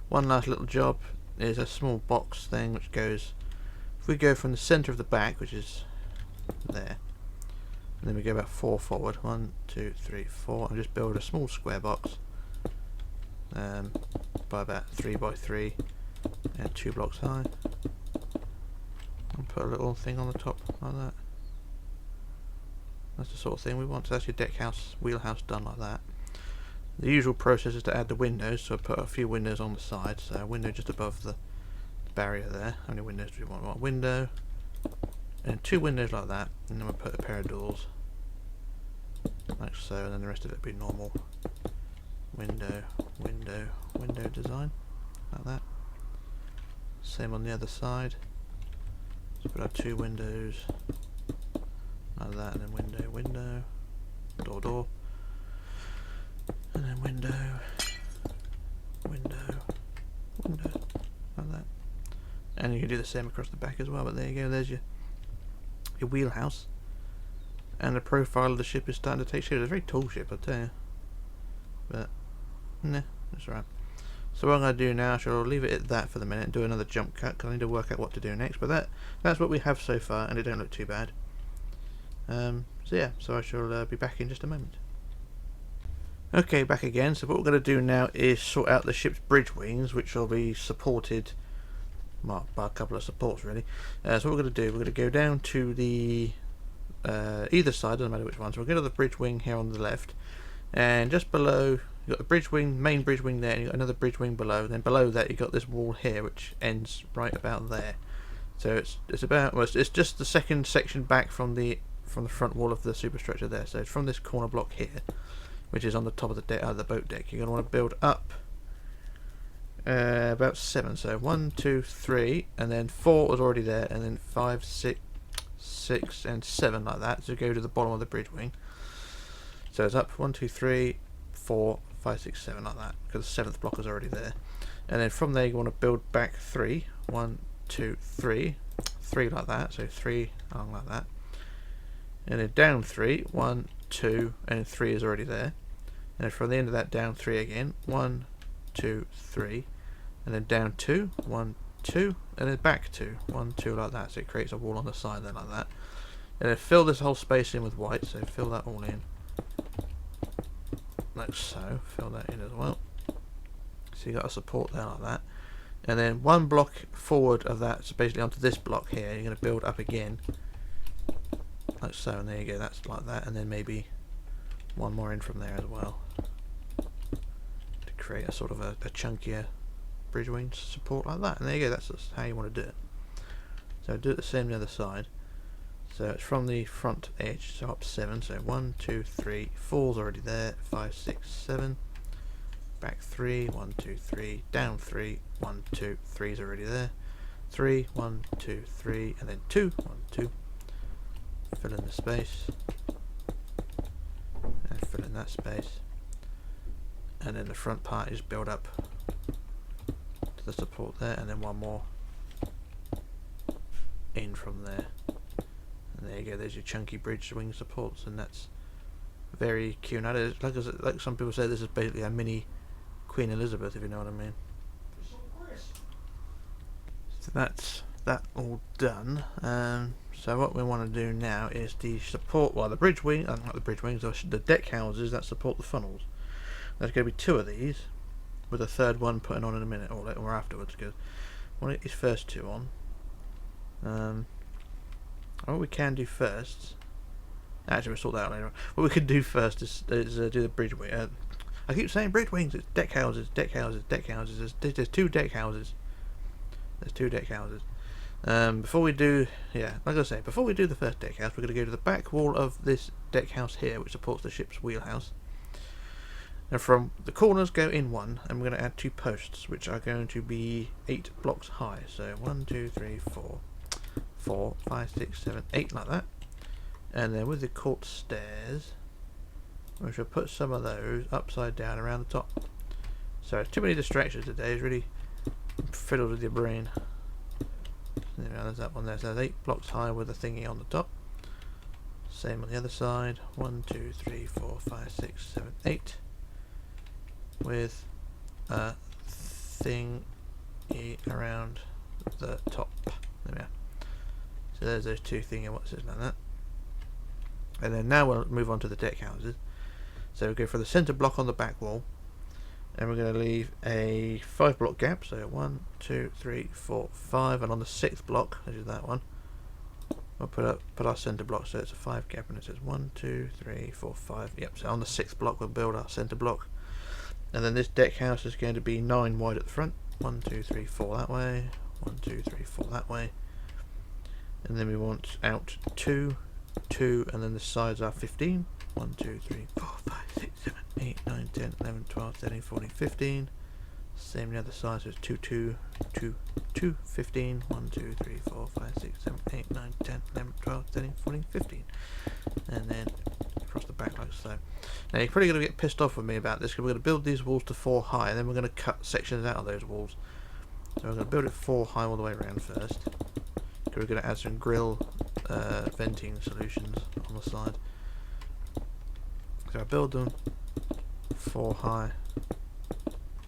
One last little job is a small box thing which goes, if we go from the centre of the back, which is there, and then we go about 4 forward, 1, 2, 3, 4, and just build a small square box by about 3 by 3 and 2 blocks high, and put a little thing on the top like that. That's the sort of thing we want. So that's your deck house, wheelhouse done like that. The usual process is to add the windows, so I put a few windows on the side. So a window just above the barrier there. How many windows do we want? One window, and 2 windows like that, and then we'll put a pair of doors like so, and then the rest of it will be normal window, window, window design like that. Same on the other side. So put our 2 windows like that, and then window, window, door, door, and then window, window, window, like that. And you can do the same across the back as well. But there you go, there's your wheelhouse, and the profile of the ship is starting to take shape. It's a very tall ship, I tell you, but nah, that's alright. So what I'm going to do now, I shall leave it at that for the minute and do another jump cut, because I need to work out what to do next. But that's what we have so far, and it don't look too bad. So yeah, so I shall be back in just a moment. Okay, back again. So what we're going to do now is sort out the ship's bridge wings, which will be supported, well, by a couple of supports really. So what we're going to do, we're going to go down to the either side, doesn't matter which one. So we'll go to the bridge wing here on the left, and just below you've got the bridge wing, main bridge wing there, and you've got another bridge wing below. Then below that you've got this wall here, which ends right about there. So it's about, well, it's just the second section back from the front wall of the superstructure there. So from this corner block here, which is on the top of the deck, the boat deck, you're going to want to build up about 7. So 1, 2, 3, and then 4 was already there, and then 5, 6, and 7 like that. So go to the bottom of the bridge wing. So it's up 1, 2, 3, 4, 5, 6, 7 like that, because the 7th block is already there. And then from there you want to build back 3. 1, 2, 3, 3 like that. So 3 along like that. And then down 3, 1, 2, and 3 is already there. And then from the end of that down 3 again, 1, 2, 3, and then down 2, 1, 2, and then back 2, 1, 2 like that. So it creates a wall on the side there like that. And then fill this whole space in with white. So fill that all in, like so. Fill that in as well. So you got a support there like that. And then one block forward of that, so basically onto this block here, you're going to build up again, like so, and there you go, that's like that, and then maybe one more in from there as well, to create a sort of a chunkier bridge wing support like that, and there you go, that's just how you want to do it. So do it the same on the other side. So it's from the front edge, so up 7, so 1, 2, 3, 4's already there, 5, 6, 7, back 3, 1, 2, 3, down 3, 1, 2, 3's already there, 3, 1, 2, 3, and then 2, 1, 2, fill in the space, and fill in that space, and then the front part is built up to the support there, and then one more in from there, and there you go, there's your chunky bridge wing supports, and that's very Cunard. Like some people say, this is basically a mini Queen Elizabeth, if you know what I mean. So that's that all done. So what we want to do now is the support, well, the bridge wing, not the bridge wings, the deck houses that support the funnels. There's going to be 2 of these, with a third one putting on in a minute or afterwards, because I want to get these first 2 on. What we can do first, actually we'll sort that out later on. What we could do first is do the bridge wing. I keep saying bridge wings, it's deck houses, deck houses, deck houses. There's 2 deck houses. There's 2 deck houses. Before we do, like I say, before we do the first deck house, we're going to go to the back wall of this deck house here, which supports the ship's wheelhouse. And from the corners go in 1, and we're going to add 2 posts, which are going to be 8 blocks high. So 1, 2, 3, 4, 5, 6, 7, 8 like that. And then with the court stairs, we shall put some of those upside down around the top. So it's too many distractions today, it's really fiddled with your brain. There's that one there, so there's 8 blocks high with a thingy on the top. Same on the other side, 1, 2, 3, 4, 5, 6, 7, 8. With a thingy around the top. There we are. So there's those 2 thingy, what's it like that. And then now we'll move on to the deck houses. So we'll go for the centre block on the back wall, and we're going to leave a 5 block gap, so 1, 2, 3, 4, 5, and on the 6th block, which is that one, we'll put our centre block, so it's a 5 gap, and it says 1, 2, 3, 4, 5, yep, so on the 6th block we'll build our centre block, and then this deck house is going to be 9 wide at the front, 1, 2, 3, 4 that way, 1, 2, 3, 4 that way, and then we want out 2, 2, and then the sides are 15, 1, 2, 3, 4, 5, 6, 7, 8, 9, 10, 11, 12, 13, 14, 15. Same on the other side, so it's 2, 2, 2, 2, 15, 1, 2, 3, 4, 5, 6, 7, 8, 9, 10, 11, 12, 13, 14, 15. And then across the back like so. Now you're probably going to get pissed off with me about this, because we're going to build these walls to 4 high, and then we're going to cut sections out of those walls. So we're going to build it 4 high all the way around first. We're going to add some grill venting solutions on the side. So I build them 4 high,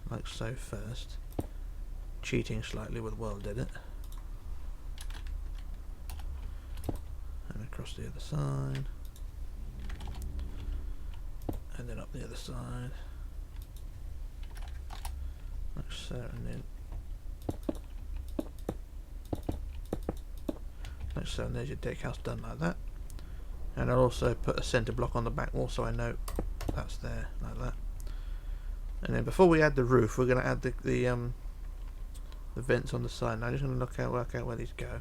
like so first, cheating slightly with World Edit, and across the other side, and then up the other side, like so, and then like so, and there's your deck house done like that. And I'll also put a centre block on the back wall, so I know that's there, like that. And then before we add the roof, we're going to add the vents on the side. Now I'm just going to work out where these go.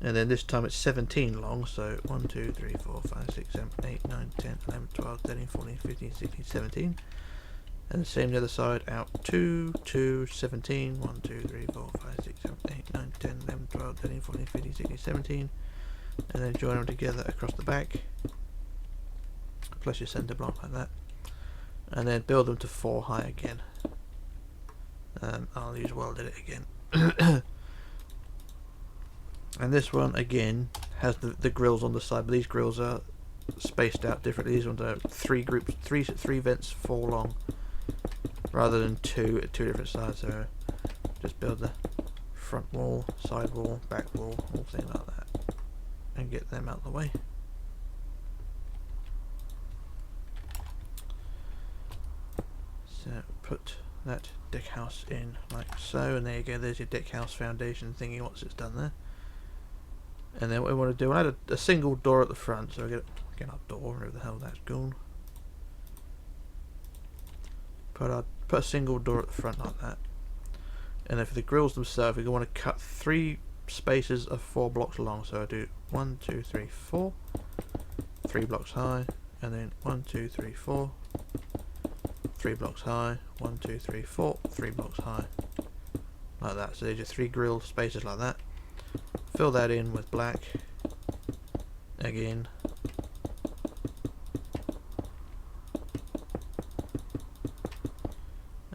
and then this time it's 17 long, so 1, 2, 3, 4, 5, 6, 7, 8, 9, 10, 11, 12, 13, 14, 15, 16, 17. And the same the other side, out 2, 2, 17, 1, 2, 3, 4, 5, 6, 7, 8, 9, 10, 11, 12, 13, 14, 15, 16, 17. And then join them together across the back, plus your centre block like that. And then build them to 4 high again. I'll use welded it again. And this one again has the grills on the side, but these grills are spaced out differently. These ones are 3 groups, three vents 4 long, rather than 2 at 2 different sides. So just build the front wall, side wall, back wall, all things like that, and get them out of the way. So put that deck house in like so, and there you go, there's your deck house foundation thingy once it's done there. And then what we want to do, we'll add a single door at the front, so we get our door, wherever the hell that's gone. Put a single door at the front like that. And then for the grills themselves, we want to cut 3 spaces of 4 blocks long. So I do 1, 2, 3, 4, 3 blocks high, and then 1, 2, 3, 4, 3 blocks high, 1, 2, 3, 4, 3 blocks high, like that. So there's your 3 grill spaces like that. Fill that in with black again.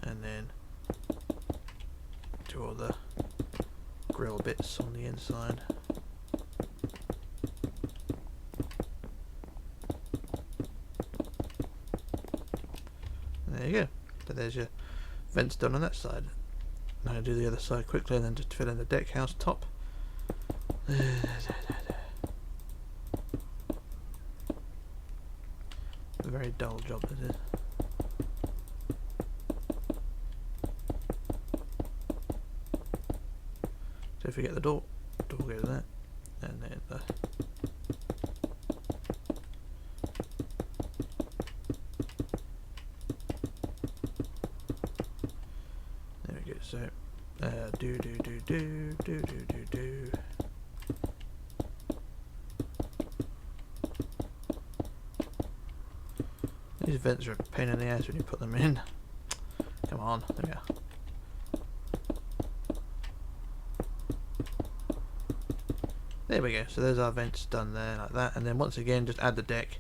And then do all the grill bits on the inside. There you go. So there's your vents done on that side. Now do the other side quickly, and then just fill in the deck house top. A very dull job this is. So if you get the door goes there, and then the there we go. So do. These vents are a pain in the ass when you put them in. Come on, there we are. There we go, so there's our vents done there like that, and then once again just add the deck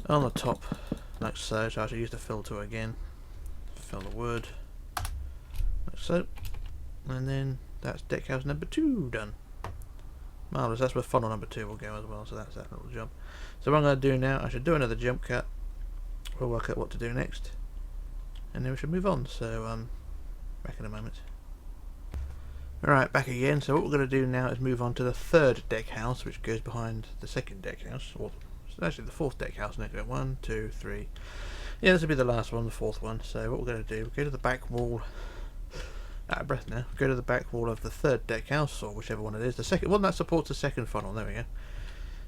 on the top like so. So I should use the fill tool again, fill the wood like so, and then that's deck house number 2 done. Marvellous, that's where funnel number 2 will go as well, so that's that little jump. So what I'm going to do now, I should do another jump cut, we'll work out what to do next, and then we should move on. So back in a moment. Alright, back again. So what we're going to do now is move on to the 3rd deck house, which goes behind the 2nd deck house, or actually the 4th deck house next. 1, 2, 3. Yeah, this will be the last one, the 4th one. So what we're going to do, go to the back wall. Out of breath now. Go to the back wall of the 3rd deck house, or whichever one it is. The second one that supports the 2nd funnel. There we go.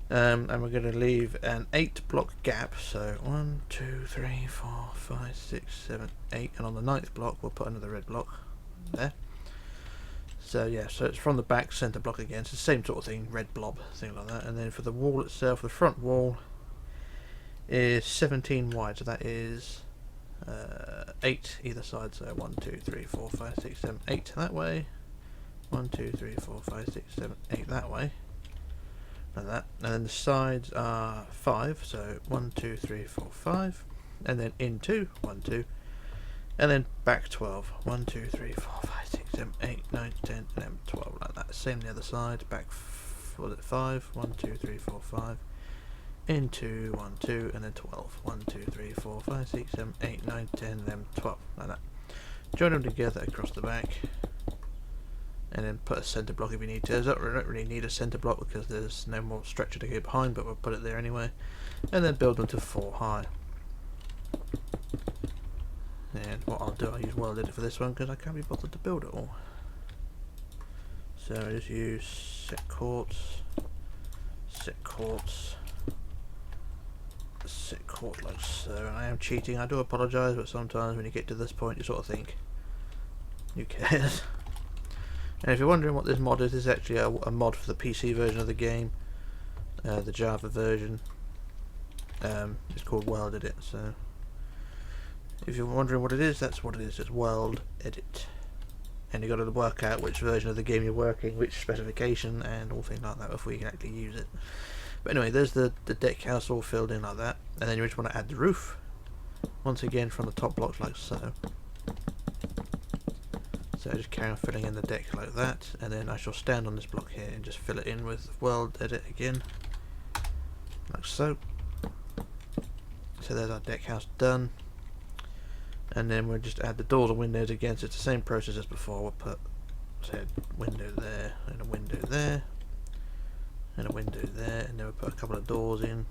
And we're going to leave an 8 block gap. So 1, 2, 3, 4, 5, 6, 7, 8, and on the 9th block we'll put another red block there. So yeah, so it's from the back centre block again. It's the same sort of thing, red blob, thing like that. And then for the wall itself, the front wall is 17 wide, so that is 8 either side. So 1, 2, 3, 4, 5, 6, 7, 8 that way. 1, 2, 3, 4, 5, 6, 7, 8 that way. Like that. And then the sides are 5, so 1, 2, 3, 4, 5. And then in 2, 1, 2. And then back 12. 1, 2, 3, 4, 5, 6, 7, 8, 9, 10, 11, 12. Like that. Same the other side. Back, what is it, 5. 1, 2, 3, 4, 5. In 2, 1, 2. And then 12. 1, 2, 3, 4, 5, 6, 7, 8, 9, 10, 11, 12. Like that. Join them together across the back. And then put a centre block if you need to. We don't really need a centre block because there's no more structure to go behind, but we'll put it there anyway. And then build them to 4 high. And what I'll do, I'll use welded for this one because I can't be bothered to build it all. So I just use set quartz like so. And I am cheating, I do apologise, but sometimes when you get to this point you sort of think, who cares? And if you're wondering what this mod is, this is actually a mod for the PC version of the game, the Java version. It's called World Edit, so if you're wondering what it is, that's what it is. It's World Edit. And you've got to work out which version of the game you're working, which specification, and all things like that before you can actually use it. But anyway, there's the deck house all filled in like that, and then you just want to add the roof. Once again from the top blocks like so. So just carry on filling in the deck like that, and then I shall stand on this block here and just fill it in with World Edit again, like so. So there's our deck house done, and then we'll just add the doors and windows again. So it's the same process as before. We'll put, say, a window there, and a window there, and a window there, and then we'll put a couple of doors in.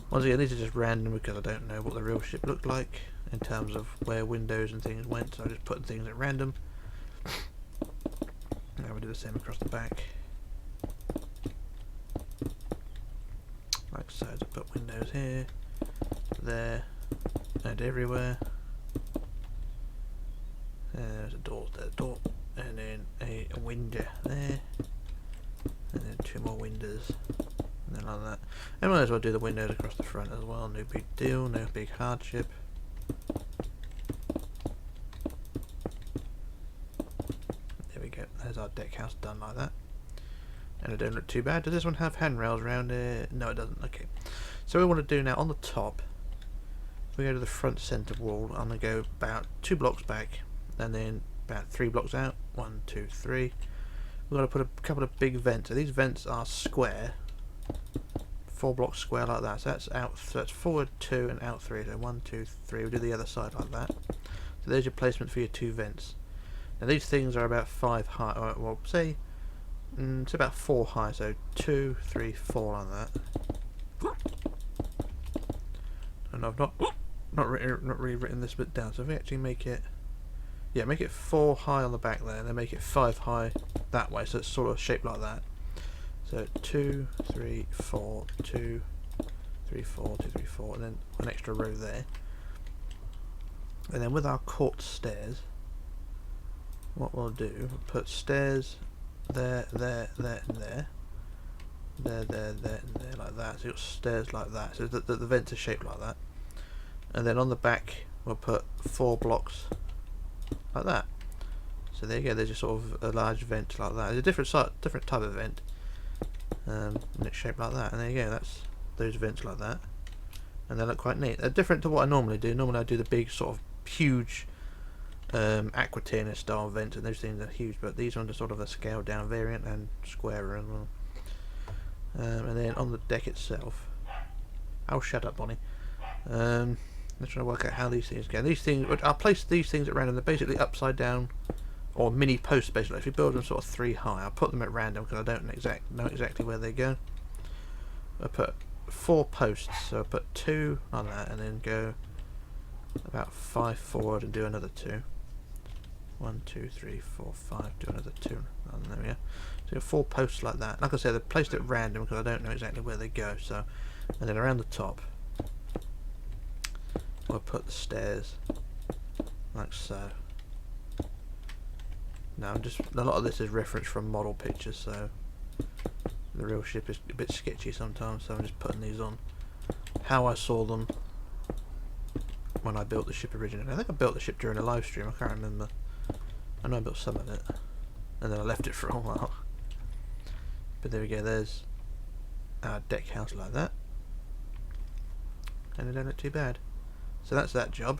Once again, these are just random because I don't know what the real ship looked like in terms of where windows and things went, so I just put things at random. Now we do the same across the back, like so. To put windows here, there, and everywhere. There's a door, and then a window there, and then 2 more windows. And then like that. And might as well do the windows across the front as well. No big deal, no big hardship. There we go. There's our deck house done like that. And it don't look too bad. Does this one have handrails around it? No, it doesn't. Okay. So what we want to do now on the top, if we go to the front centre wall, I'm going to go about 2 blocks back, and then about 3 blocks out. 1, 2, 3. We've got to put a couple of big vents. So these vents are square. 4 blocks square like that, so that's out. So that's forward 2 and out 3. So 1, 2, 3. We'll do the other side like that. So there's your placement for your 2 vents. Now these things are about 5 high. Well, say it's about 4 high. So 2, 3, 4 like that. And I've not really written this bit down. So if we actually make it, yeah, make it 4 high on the back there, and then make it 5 high that way. So it's sort of shaped like that. So 2, 3, 4, 2, 3, 4, 2, 3, 4, and then an extra row there. And then with our court stairs, what we'll do, we'll put stairs there, there, there, and there. There, there, there, and there, like that. So you've got stairs like that. So the vents are shaped like that. And then on the back, we'll put 4 blocks like that. So there you go. There's just sort of a large vent like that. It's a different type of vent. And it's shaped like that, and there you go, that's those vents like that, and they look quite neat. They're different to what I normally do. Normally I do the big sort of huge Aquatina style vents, and those things are huge, but these ones are sort of a scaled down variant and squarer as well. And then on the deck itself, oh shut up Bonnie, I'm trying to work out how these things go. These things, I'll place these things at random. They're basically upside down, or mini posts basically. If you build them sort of 3 high, I'll put them at random because I don't know exactly where they go. I put 4 posts, so I put 2 on that, and then go about 5 forward and do another 2. 1, 2, 3, 4, 5. Do another 2. And there we go. So you have 4 posts like that. Like I said, they're placed at random because I don't know exactly where they go. So, and then around the top, I'll put the stairs like so. Now, a lot of this is referenced from model pictures, so the real ship is a bit sketchy sometimes. So I'm just putting these on how I saw them when I built the ship originally. I think I built the ship during a live stream. I can't remember. I know I built some of it, and then I left it for a while. But there we go. There's our deck house like that, and it don't look too bad. So that's that job.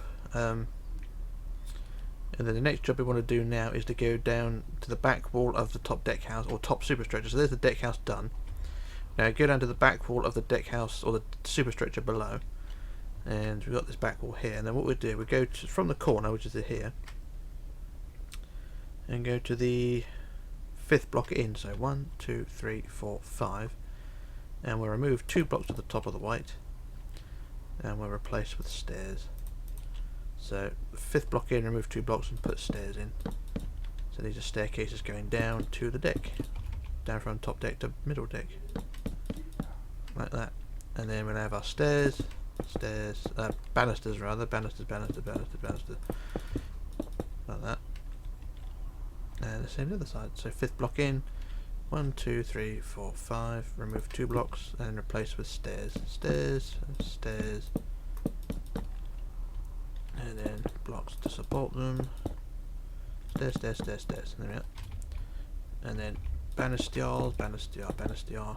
And then the next job we want to do now is to go down to the back wall of the top deck house, or top superstructure. So there's the deck house done. Now go down to the back wall of the deck house, or the superstructure below, and we've got this back wall here. And then what we do, we go from the corner, which is here, and go to the 5th block in. So 1, 2, 3, 4, 5, and we'll remove 2 blocks to the top of the white, and we'll replace with stairs. So 5th block in, remove 2 blocks and put stairs in. So these are staircases going down to the deck, down from top deck to middle deck, like that. And then we'll have our banisters, banister, like that. and the same the other side. So 5th block in, 1, 2, 3, 4, 5. Remove 2 blocks and replace with stairs, stairs, stairs, and then blocks to support them. Stairs, stairs, stairs, stairs. There we go. And then banister, banister, banister,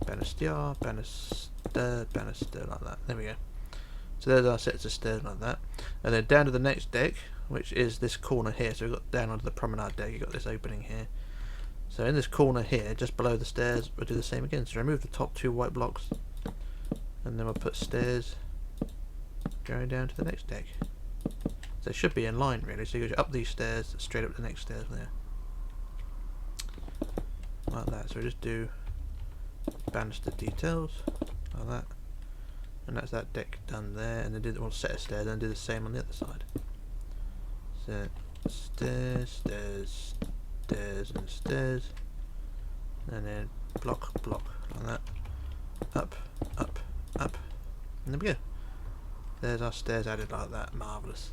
banister, banister, banister, like that. There we go. So there's our sets of stairs like that. And then down to the next deck, which is this corner here. So we've got down onto the promenade deck, you've got this opening here. So in this corner here, just below the stairs, we'll do the same again. So remove the top 2 white blocks, and then we'll put stairs going down to the next deck. So it should be in line really. So you go up these stairs, straight up to the next stairs there. Like that. So we just do banister details, like that. And that's that deck done there, and then do one set of stairs, and do the same on the other side. So stairs, stairs, stairs, and stairs, and then block, block, like that. Up, up, up, and there we go. There's our stairs added like that. Marvellous.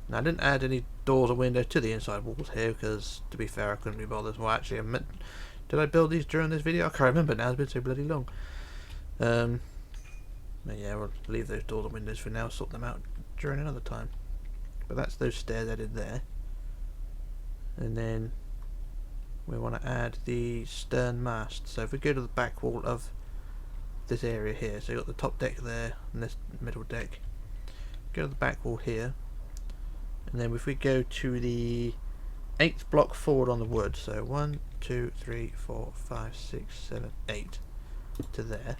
Now I didn't add any doors or windows to the inside walls here because, to be fair, I couldn't be bothered. Well, actually, did I build these during this video? I can't remember now. It's been so bloody long. But yeah, we'll leave those doors and windows for now, sort them out during another time. But that's those stairs added there. And then we want to add the stern mast. So if we go to the back wall of this area here, so you've got the top deck there and this middle deck. Go to the back wall here. And then if we go to the 8th block forward on the wood, so 1, 2, 3, 4, 5, 6, 7, 8 to there.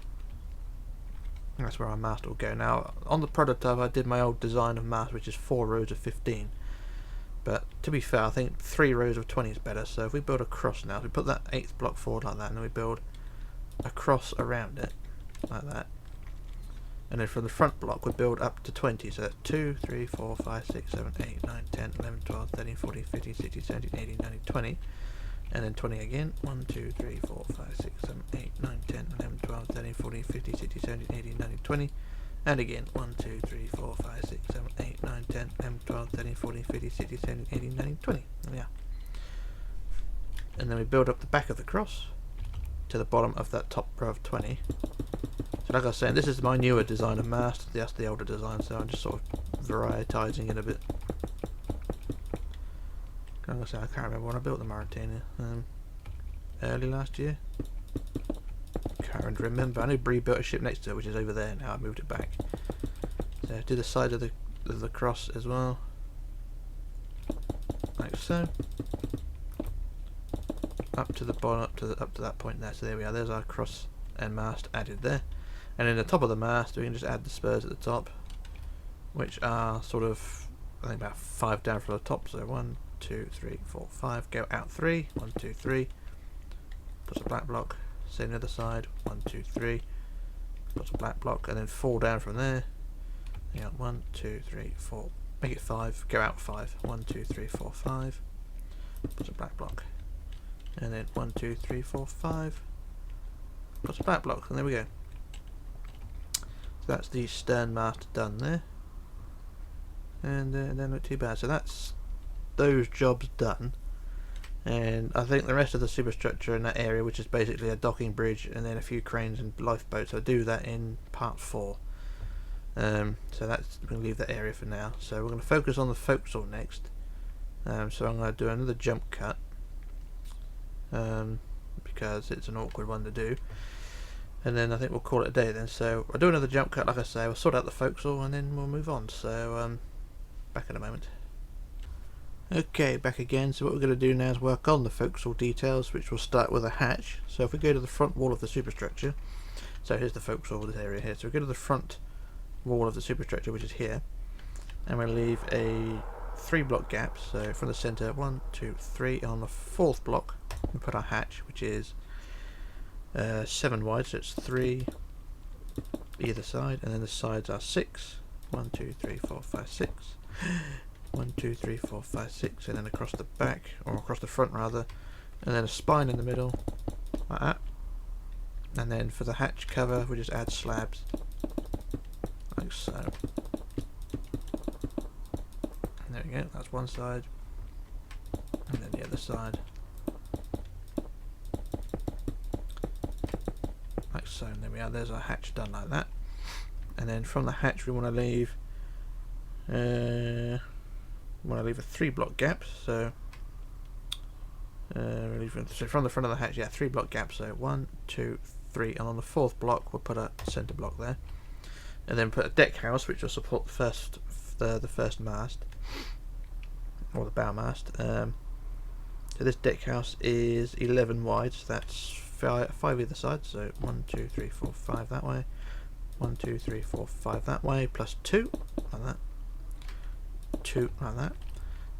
That's where our mast will go. Now, on the prototype I did my old design of mast, which is 4 rows of 15. But to be fair, I think 3 rows of 20 is better. So if we build a cross now, if we put that 8th block forward like that, and then we build a cross around it, like that. And then from the front block we build up to 20. So that's 2, 3, 4, 5, 6, 7, 8, 9, 10, 11, 12, 13, 14, 15, 16, 17, 18, 19, 20. And then 20 again. 1, 2, 3, 4, 5, 6, 7, 8, 9, 10, 11, 12, 13, 14, 15, 16, 17, 18, 19, 20. And again. 1, 2, 3, 4, 5, 6, 7, 8, 9, 10, 11, 12, 13, 14, 15, 16, 17, 18, 19, 20. Yeah. And then we build up the back of the cross to the bottom of that top row of 20. So like I was saying, this is my newer design of mast. That's the older design, so I'm just sort of varietizing it a bit. Like I say, I can't remember when I built the Mauretania. Early last year. Can't remember. I know Bree built a ship next to it, which is over there now. I moved it back. So do the side of the cross as well, like so. Up to the bottom, up to that point there. So there we are. There's our cross and mast added there. And in the top of the mast, we can just add the spurs at the top, which are sort of, I think, about 5 down from the top. So 1, 2, 3, 4, 5. Go out 3. 1, 2, 3. Plus a black block. Same the other side. 1, 2, 3. Plus a black block, and then 4 down from there. Yeah, 1, 2, 3, 4. Make it 5. Go out 5. 1, 2, 3, 4, 5. Plus a black block. And then 1, 2, 3, 4, 5. Plus a black block, and there we go. So that's the stern mast done there, and they don't look too bad. So that's those jobs done, and I think the rest of the superstructure in that area, which is basically a docking bridge and then a few cranes and lifeboats, I'll do that in part 4. So that's, we're going to leave that area for now. So we're going to focus on the forecastle next. So I'm going to do another jump cut, because it's an awkward one to do. And then I think we'll call it a day then. So I'll do another jump cut, like I say. We'll sort out the forecastle and then we'll move on. So back in a moment. Okay, back again. So what we're going to do now is work on the forecastle details, which will start with a hatch. So if we go to the front wall of the superstructure, so here's the forecastle, this area here. So we go to the front wall of the superstructure, which is here, and we'll leave a 3 block gap. So from the centre, 1, 2, 3. And on the 4th block, we put our hatch, which is 7 wide, so it's 3 either side, and then the sides are 6. 1, 2, 3, 4, 5, 6. 1, 2, 3, 4, 5, 6, and then across the back, or across the front rather, and then a spine in the middle, like that. And then for the hatch cover, we just add slabs, like so. There we go. That's one side, and then the other side, like so. And there we are. There's our hatch done like that. And then from the hatch, we want to leave a 3-block gap. So from the front of the hatch, yeah, 3-block gap. So 1, 2, 3, and on the 4th block, we'll put a centre block there, and then put a deck house, which will support the first mast, or the bow mast. So this deck house is 11 wide, so that's 5 either side. So 1, 2, 3, 4, 5 that way. 1, 2, 3, 4, 5 that way, plus 2 like that. 2 like that,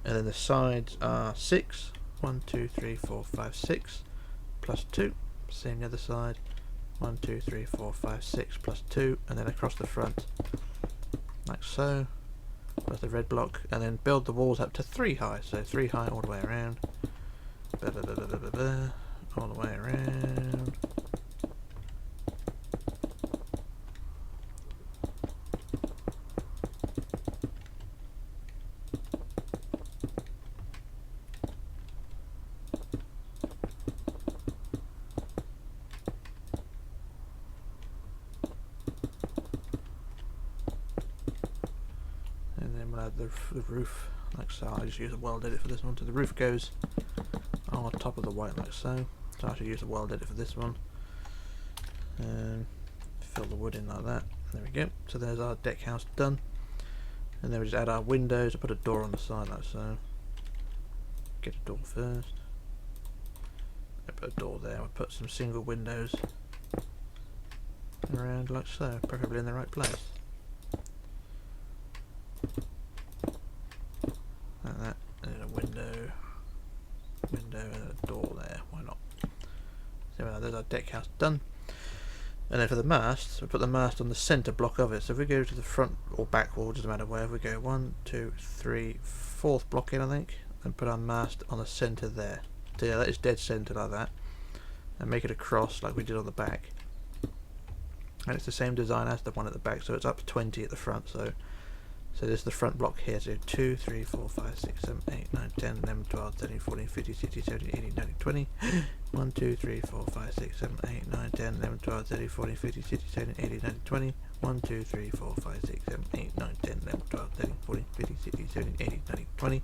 and then the sides are 6. 1, 2, 3, 4, 5, 6, plus 2. Same the other side. 1, 2, 3, 4, 5, 6, plus 2, and then across the front, like so, plus the red block, and then build the walls up to 3 high. So 3 high all the way around. All the way around. The roof, like so. I just use a weld edit for this one. So the roof goes on top of the white, like so. So I should use a weld edit for this one. Fill the wood in like that. There we go. So there's our deck house done. And then we just add our windows. I put a door on the side, like so. Get a door first. I put a door there. I put some single windows around, like so, preferably in the right place. Like that, and then a window, and a door there, why not? So there's our deck house done. And then for the mast, we put the mast on the centre block of it. So if we go to the front or back wall, doesn't matter where, we go 1, 2, 3, 4th block in, I think, and put our mast on the centre there. So yeah, that is dead centre like that. And make it a cross like we did on the back. And it's the same design as the one at the back, so it's up to 20 at the front. So this is the front block here, so 2, 3, 4, 5, 6, 7, 8, 9, 10, 11, 12, 13, 14, 15, 16, 17, 18, 19, 20. 1, 2, 3, 4, 5, 6, 7, 8, 9, 10, 11, 12, 13, 14, 15, 16, 17, 18, 19, 20. 1, 2, 3, 4, 5, 6, 7, 8, 9, 10, 11, 12, 13, 14, 15, 16, 17, 18, 19, 20.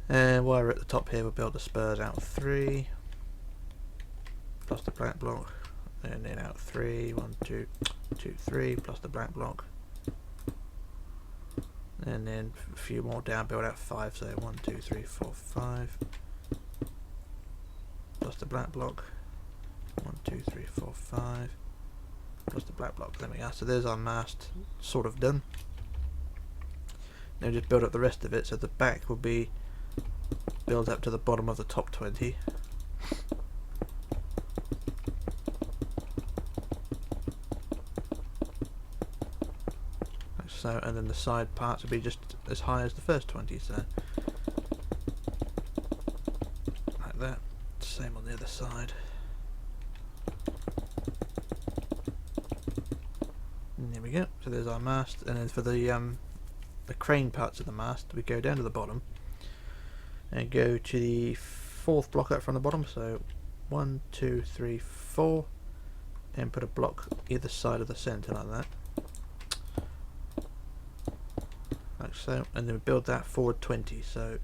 And while we're at the top here, we'll build the spurs out 3, plus the black block, and then out 3, 1, 2, 2, 3, plus the black block. And then a few more down, build out 5, so 1, 2, 3, 4, 5, plus the black block, 1, 2, 3, 4, 5, plus the black block. There we are. So there's our mast sort of done. Now just build up the rest of it, so the back will be built up to the bottom of the top 20. So, and then the side parts will be just as high as the first 20, so like that. Same on the other side. And there we go. So there's our mast, and then for the crane parts of the mast, we go down to the bottom and go to the 4th block up from the bottom. So 1, 2, 3, 4, and put a block either side of the centre like that. Like so, and then we build that forward 20. So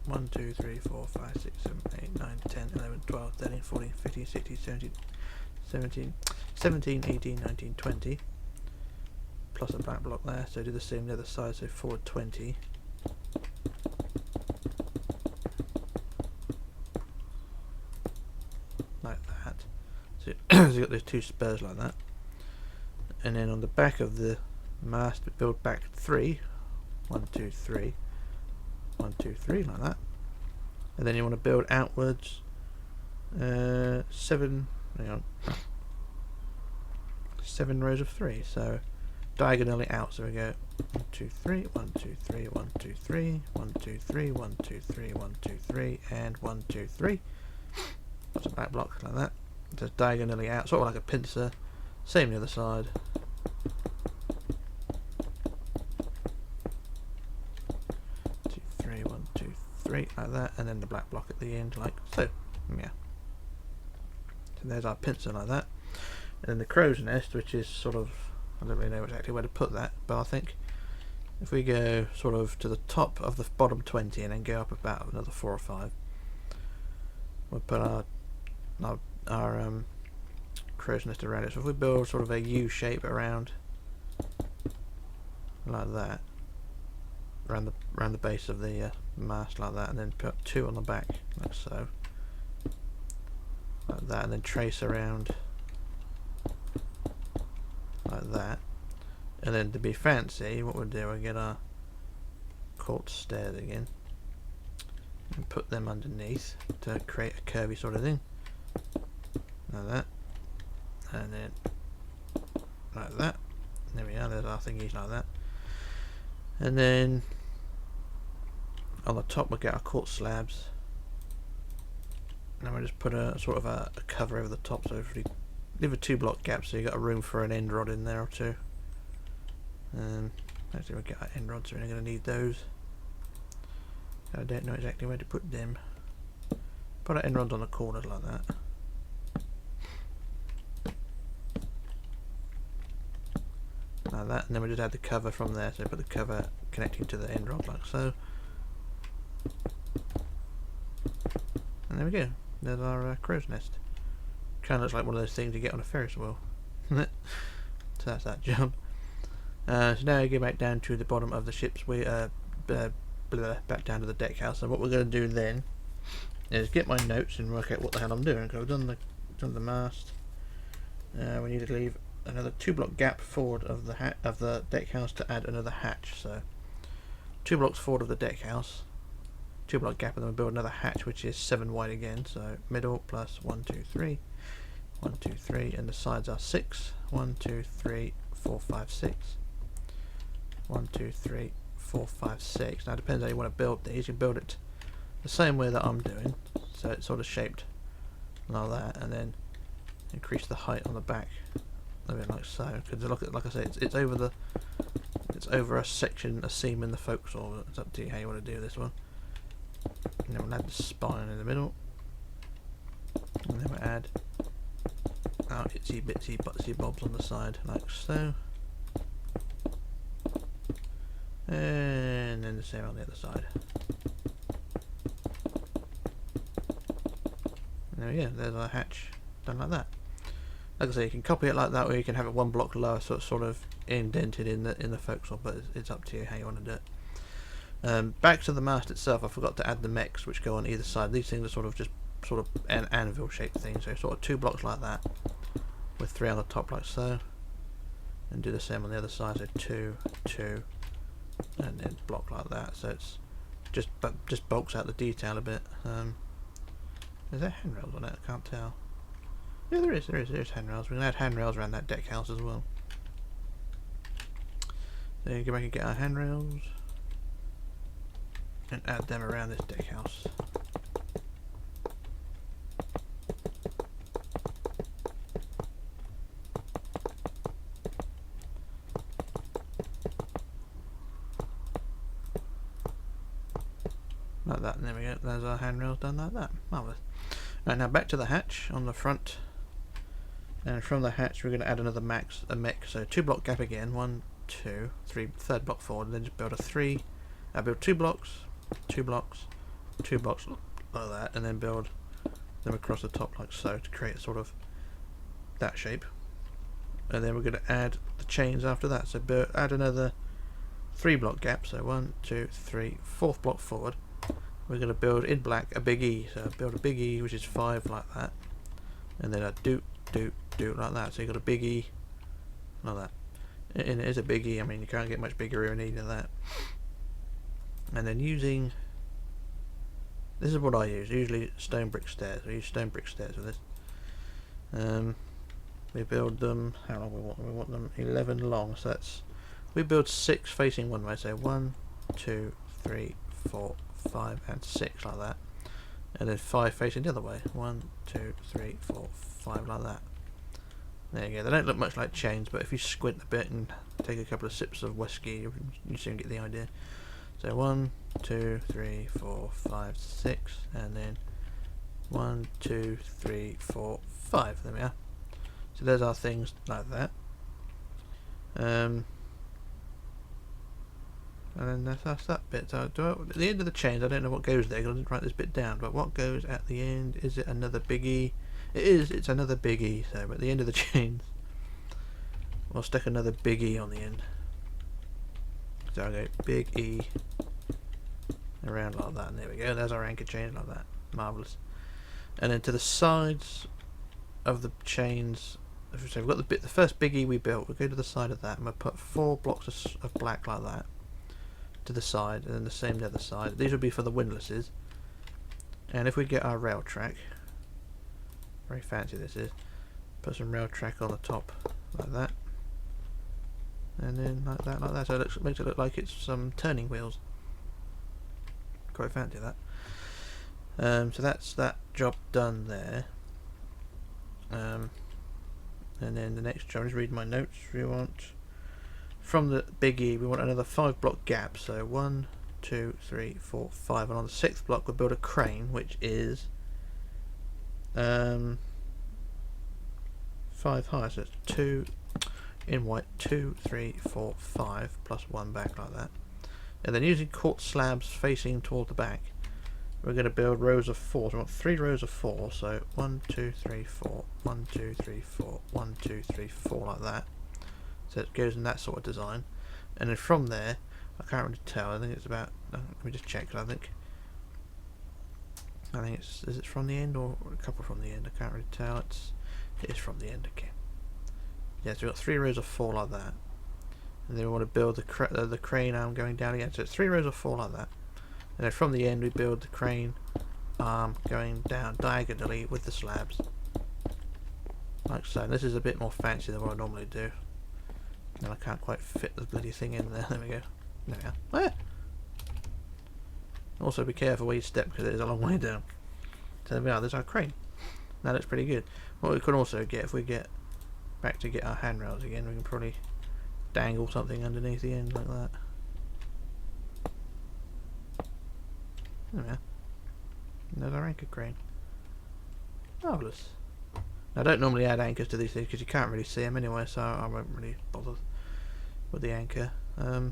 1, 2, 3, 4, 5, 6, 7, 8, 9, 10, 11, 12, 13, 14, 15, 16, 17, 18, 19, 20. Plus a back block there, so do the same the other side, so forward 20. Like that. So you've got those 2 spurs like that. And then on the back of the mast, we build back 3. 1, 2, 3. 1, 2, 3, like that. And then you want to build outwards 7, hang on, 7 rows of 3. So diagonally out, so we go 1, 2, 3, 1, 2, 3, 1, 2, 3, 1, 2, 3, 1, 2, 3, 1, 2, 3, and 1, 2, 3. That's a back block like that. Just diagonally out, sort of like a pincer. Same the other side. 2, 3, 1, 2, 3. 3 like that, and then the black block at the end like so. Yeah. So there's our pincer like that. And then the crow's nest, which is sort of, I don't really know exactly where to put that, but I think if we go sort of to the top of the bottom 20 and then go up about another 4 or 5, we'll put our crow's nest around it. So if we build sort of a U shape around like that, around the base of the mast like that, and then put 2 on the back like so, like that, and then trace around like that. And then to be fancy, what we'll do, we'll get our quartz stairs again and put them underneath to create a curvy sort of thing like that, and then like that. There we are, there's our thingies like that. And then on the top we'll get our quartz slabs, and then we'll just put a sort of a cover over the top, so if we leave a 2 block gap so you got a room for an end rod in there or 2. Actually we'll get our end rods, so we're going to need those. I don't know exactly where to put them. Put our end rods on the corners like that. Like that, and then we just add the cover from there, so put the cover connecting to the end rod like so. And there we go, there's our crow's nest. Kind of looks like one of those things you get on a Ferris wheel. So that's that job. So now we go back down to the bottom of the ship's back down to the deck house. And what we're going to do then is get my notes and work out what the hell I'm doing. Because I've done the mast. We need to leave another 2 block gap forward of the deck house to add another hatch. So 2 blocks forward of the deck house, 2 block gap, and then we'll build another hatch which is 7 wide again. So middle plus 1, 2, 3, 1, 2, 3, and the sides are 6. 1, 2, 3, 4, 5, 6. 1, 2, 3, 4, 5, 6. Now it depends how you want to build these. You build it the same way that I'm doing, so it's sort of shaped like that, and then increase the height on the back a bit like so. Because like I say, it's over a section, a seam in the forecastle. It's up to you how you want to do this one. And then we'll add the spine in the middle, and then we'll add our itsy bitsy butsy bobs on the side like so. And then the same on the other side. And there we go, there's our hatch done like that. Like I say, you can copy it like that, or you can have it 1 block lower, so it's sort of indented in the forecastle, but it's up to you how you want to do it. Back to the mast itself, I forgot to add the mechs which go on either side. These things are sort of an anvil shaped thing, so sort of 2 blocks like that, with 3 on the top like so, and do the same on the other side, so 2, 2, and then block like that. So it's just bulks out the detail a bit. Is there handrails on it? I can't tell. Yeah, there's handrails. We can add handrails around that deck house as well. Then go back and get our handrails and add them around this deck house. Like that, and there we go, there's our handrails done like that. Marvellous. Right, now back to the hatch on the front, and from the hatch we're going to add another mech, so 2 block gap again, 1, 2, 3, 3rd block forward, and then just build a 3, build 2 blocks, 2 blocks, 2 blocks like that, and then build them across the top like so to create sort of that shape. And then we're going to add the chains after that, so add another 3 block gap, so 1, 2, 3, 4th block forward. We're going to build in black a big E, so build a big E which is 5 like that, and then a doot doot doot like that, so you've got a big E like that, and it is a big E. I mean, you can't get much bigger in either that. And then using, this is what I use, usually stone brick stairs. We use stone brick stairs with this. We build them, how long we want them 11 long, so that's, we build 6 facing one way, so 1, 2, 3, 4, 5 and 6 like that, and then 5 facing the other way, 1, 2, 3, 4, 5 like that. There you go. They don't look much like chains, but if you squint a bit and take a couple of sips of whiskey, you soon get the idea. So 1, 2, 3, 4, 5, 6, and then 1, 2, 3, 4, 5. There we are. So there's our things like that. And then that's that bit. So at the end of the chains, I don't know what goes there because I didn't write this bit down. But what goes at the end? Is it another biggie? It is. It's another biggie. So at the end of the chains, we'll stick another biggie on the end. So I go big E around like that, and there we go. There's our anchor chain like that. Marvelous. And then to the sides of the chains. So we've got the first biggie we built. We'll go to the side of that, and we'll put 4 blocks of black like that to the side, and then the same to the other side. These would be for the windlasses. And if we get our rail track, very fancy this is, put some rail track on the top like that, and then like that, so it makes it look like it's some turning wheels. Quite fancy that. So that's that job done there. And then the next job, just read my notes. We want, from the biggie, we want another 5 block gap. So 1, 2, 3, 4, 5, and on the 6th block we'll build a crane, which is 5 high. So it's 2 in white, 2, 3, 4, 5, plus 1 back like that. And then using quartz slabs facing toward the back, we're going to build rows of 4. So we want 3 rows of 4. So 1, 2, 3, 4, 1, 2, 3, 4, 1, 2, 3, 4 like that. So it goes in that sort of design. And then from there, I can't really tell. I think it's about. Let me just check. Cause I think it's. Is it from the end or a couple from the end? I can't really tell. It is from the end. Okay. Yeah. So we've got 3 rows of 4 like that. And then we want to build the crane arm going down again. So it's 3 rows of 4 like that. And then from the end we build the crane arm going down diagonally with the slabs. Like so. And this is a bit more fancy than what I normally do. And I can't quite fit the bloody thing in there. There we go. There we are. Ah! Also be careful where you step because it is a long way down. So there we are. There's our crane. That looks pretty good. What we could also get, if we get back to get our handrails again, we can probably dangle something underneath the end like that. There we are. And there's our anchor crane. Marvellous. Now, I don't normally add anchors to these things because you can't really see them anyway, so I won't really bother with the anchor. And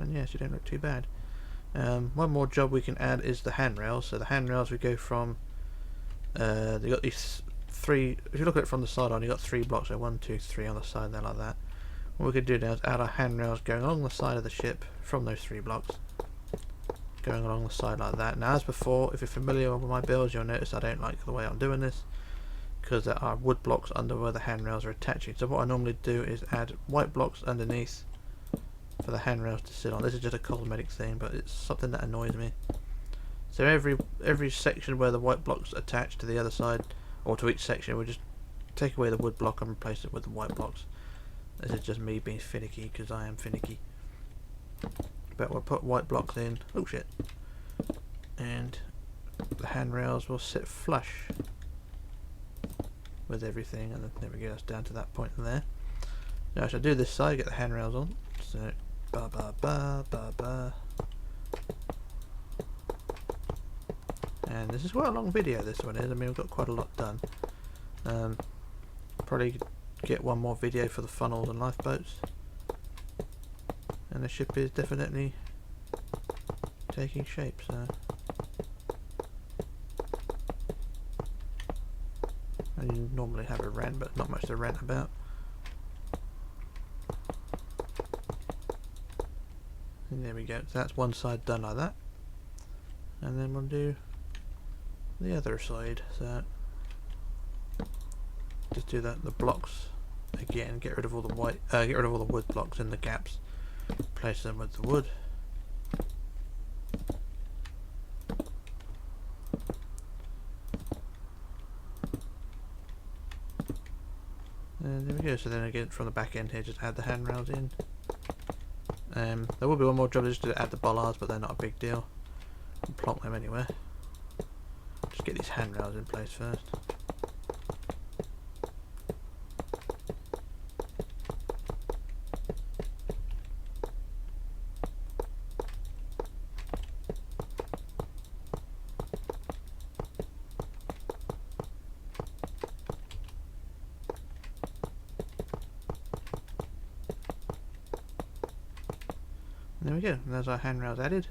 yes, you don't look too bad. One more job we can add is the handrails. So the handrails we go from. They got these 3. If you look at it from the side on, you got 3 blocks. So 1, 2, 3 on the side there like that. What we could do now is add our handrails going along the side of the ship from those 3 blocks. Going along the side like that. Now, as before, if you're familiar with my builds, you'll notice I don't like the way I'm doing this because there are wood blocks under where the handrails are attaching. So what I normally do is add white blocks underneath for the handrails to sit on. This is just a cosmetic thing, but it's something that annoys me. So every section where the white blocks attach to the other side, or to each section, we'll just take away the wood block and replace it with the white blocks. This is just me being finicky because I am finicky. But we'll put white blocks in. Oh shit! And the handrails will sit flush with everything, and then there we go. That's down to that point there. Now I shall do this side. Get the handrails on. So ba ba ba ba ba. And this is quite a long video. This one is. I mean, we've got quite a lot done. Probably get one more video for the funnels and lifeboats. And the ship is definitely taking shape, so I normally have a rant, but not much to rant about. And there we go. So that's one side done like that, and then we'll do the other side. So just do that. The blocks again. Get rid of all the white. Get rid of all the wood blocks in the gaps. Replace them with the wood. And there we go. So then again from the back end here, just add the handrails in. There will be one more job just to add the bollards, but they're not a big deal. I'll plonk them anywhere. Just get these handrails in place first. there we go. And there's our handrails added.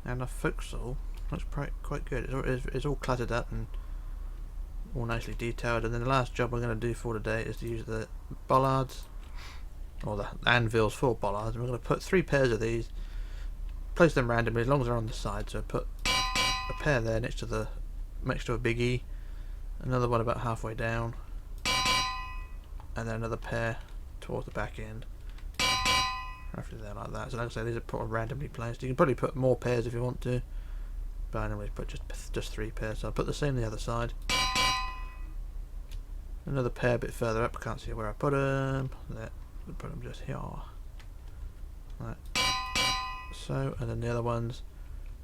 And our forecastle looks quite good. It's all cluttered up and all nicely detailed. And then the last job I'm going to do for today is to use the bollards, or the anvils for bollards. And we're going to put 3 pairs of these, place them randomly as long as they're on the side. So put a pair there next to a big E, another one about halfway down, and then another pair towards the back end, roughly there like that. So like I say, these are put randomly placed. You can probably put more pairs if you want to, but I normally put just 3 pairs. So I'll put the same on the other side. Another pair a bit further up. I can't see where I put them. There, I'll put them just here. Right. So, and then the other ones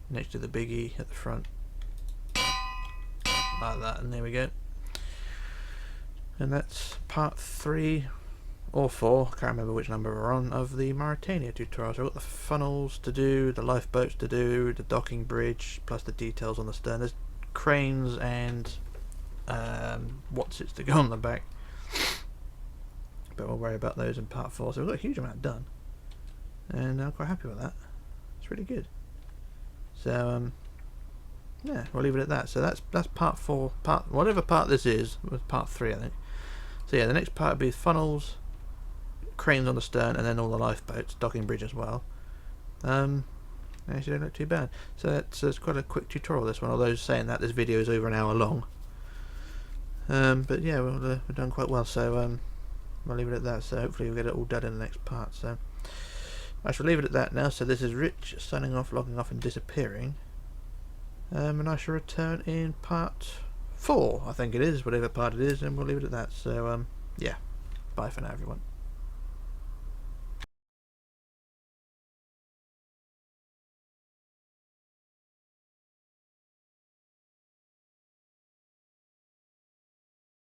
next to the biggie at the front, like that. And there we go. And that's part 3 or 4, I can't remember which number we're on, of the Mauretania tutorial. So I've got the funnels to do, the lifeboats to do, the docking bridge, plus the details on the stern. There's cranes and what's it to go on the back, but we'll worry about those in part 4. So we've got a huge amount done, and I'm quite happy with that. It's really good. So yeah, we'll leave it at that. So that's part 4. Whatever part this is, was part 3, I think. So yeah, the next part will be funnels, cranes on the stern, and then all the lifeboats, docking bridge as well. Actually don't look too bad. So it's quite a quick tutorial, this one, although saying that, this video is over an hour long. But yeah, we've done quite well, so we'll leave it at that. So hopefully we'll get it all done in the next part. So I shall leave it at that now. So this is Rich signing off, logging off and disappearing, and I shall return in part 4, I think it is, whatever part it is, and we'll leave it at that. So yeah, bye for now everyone.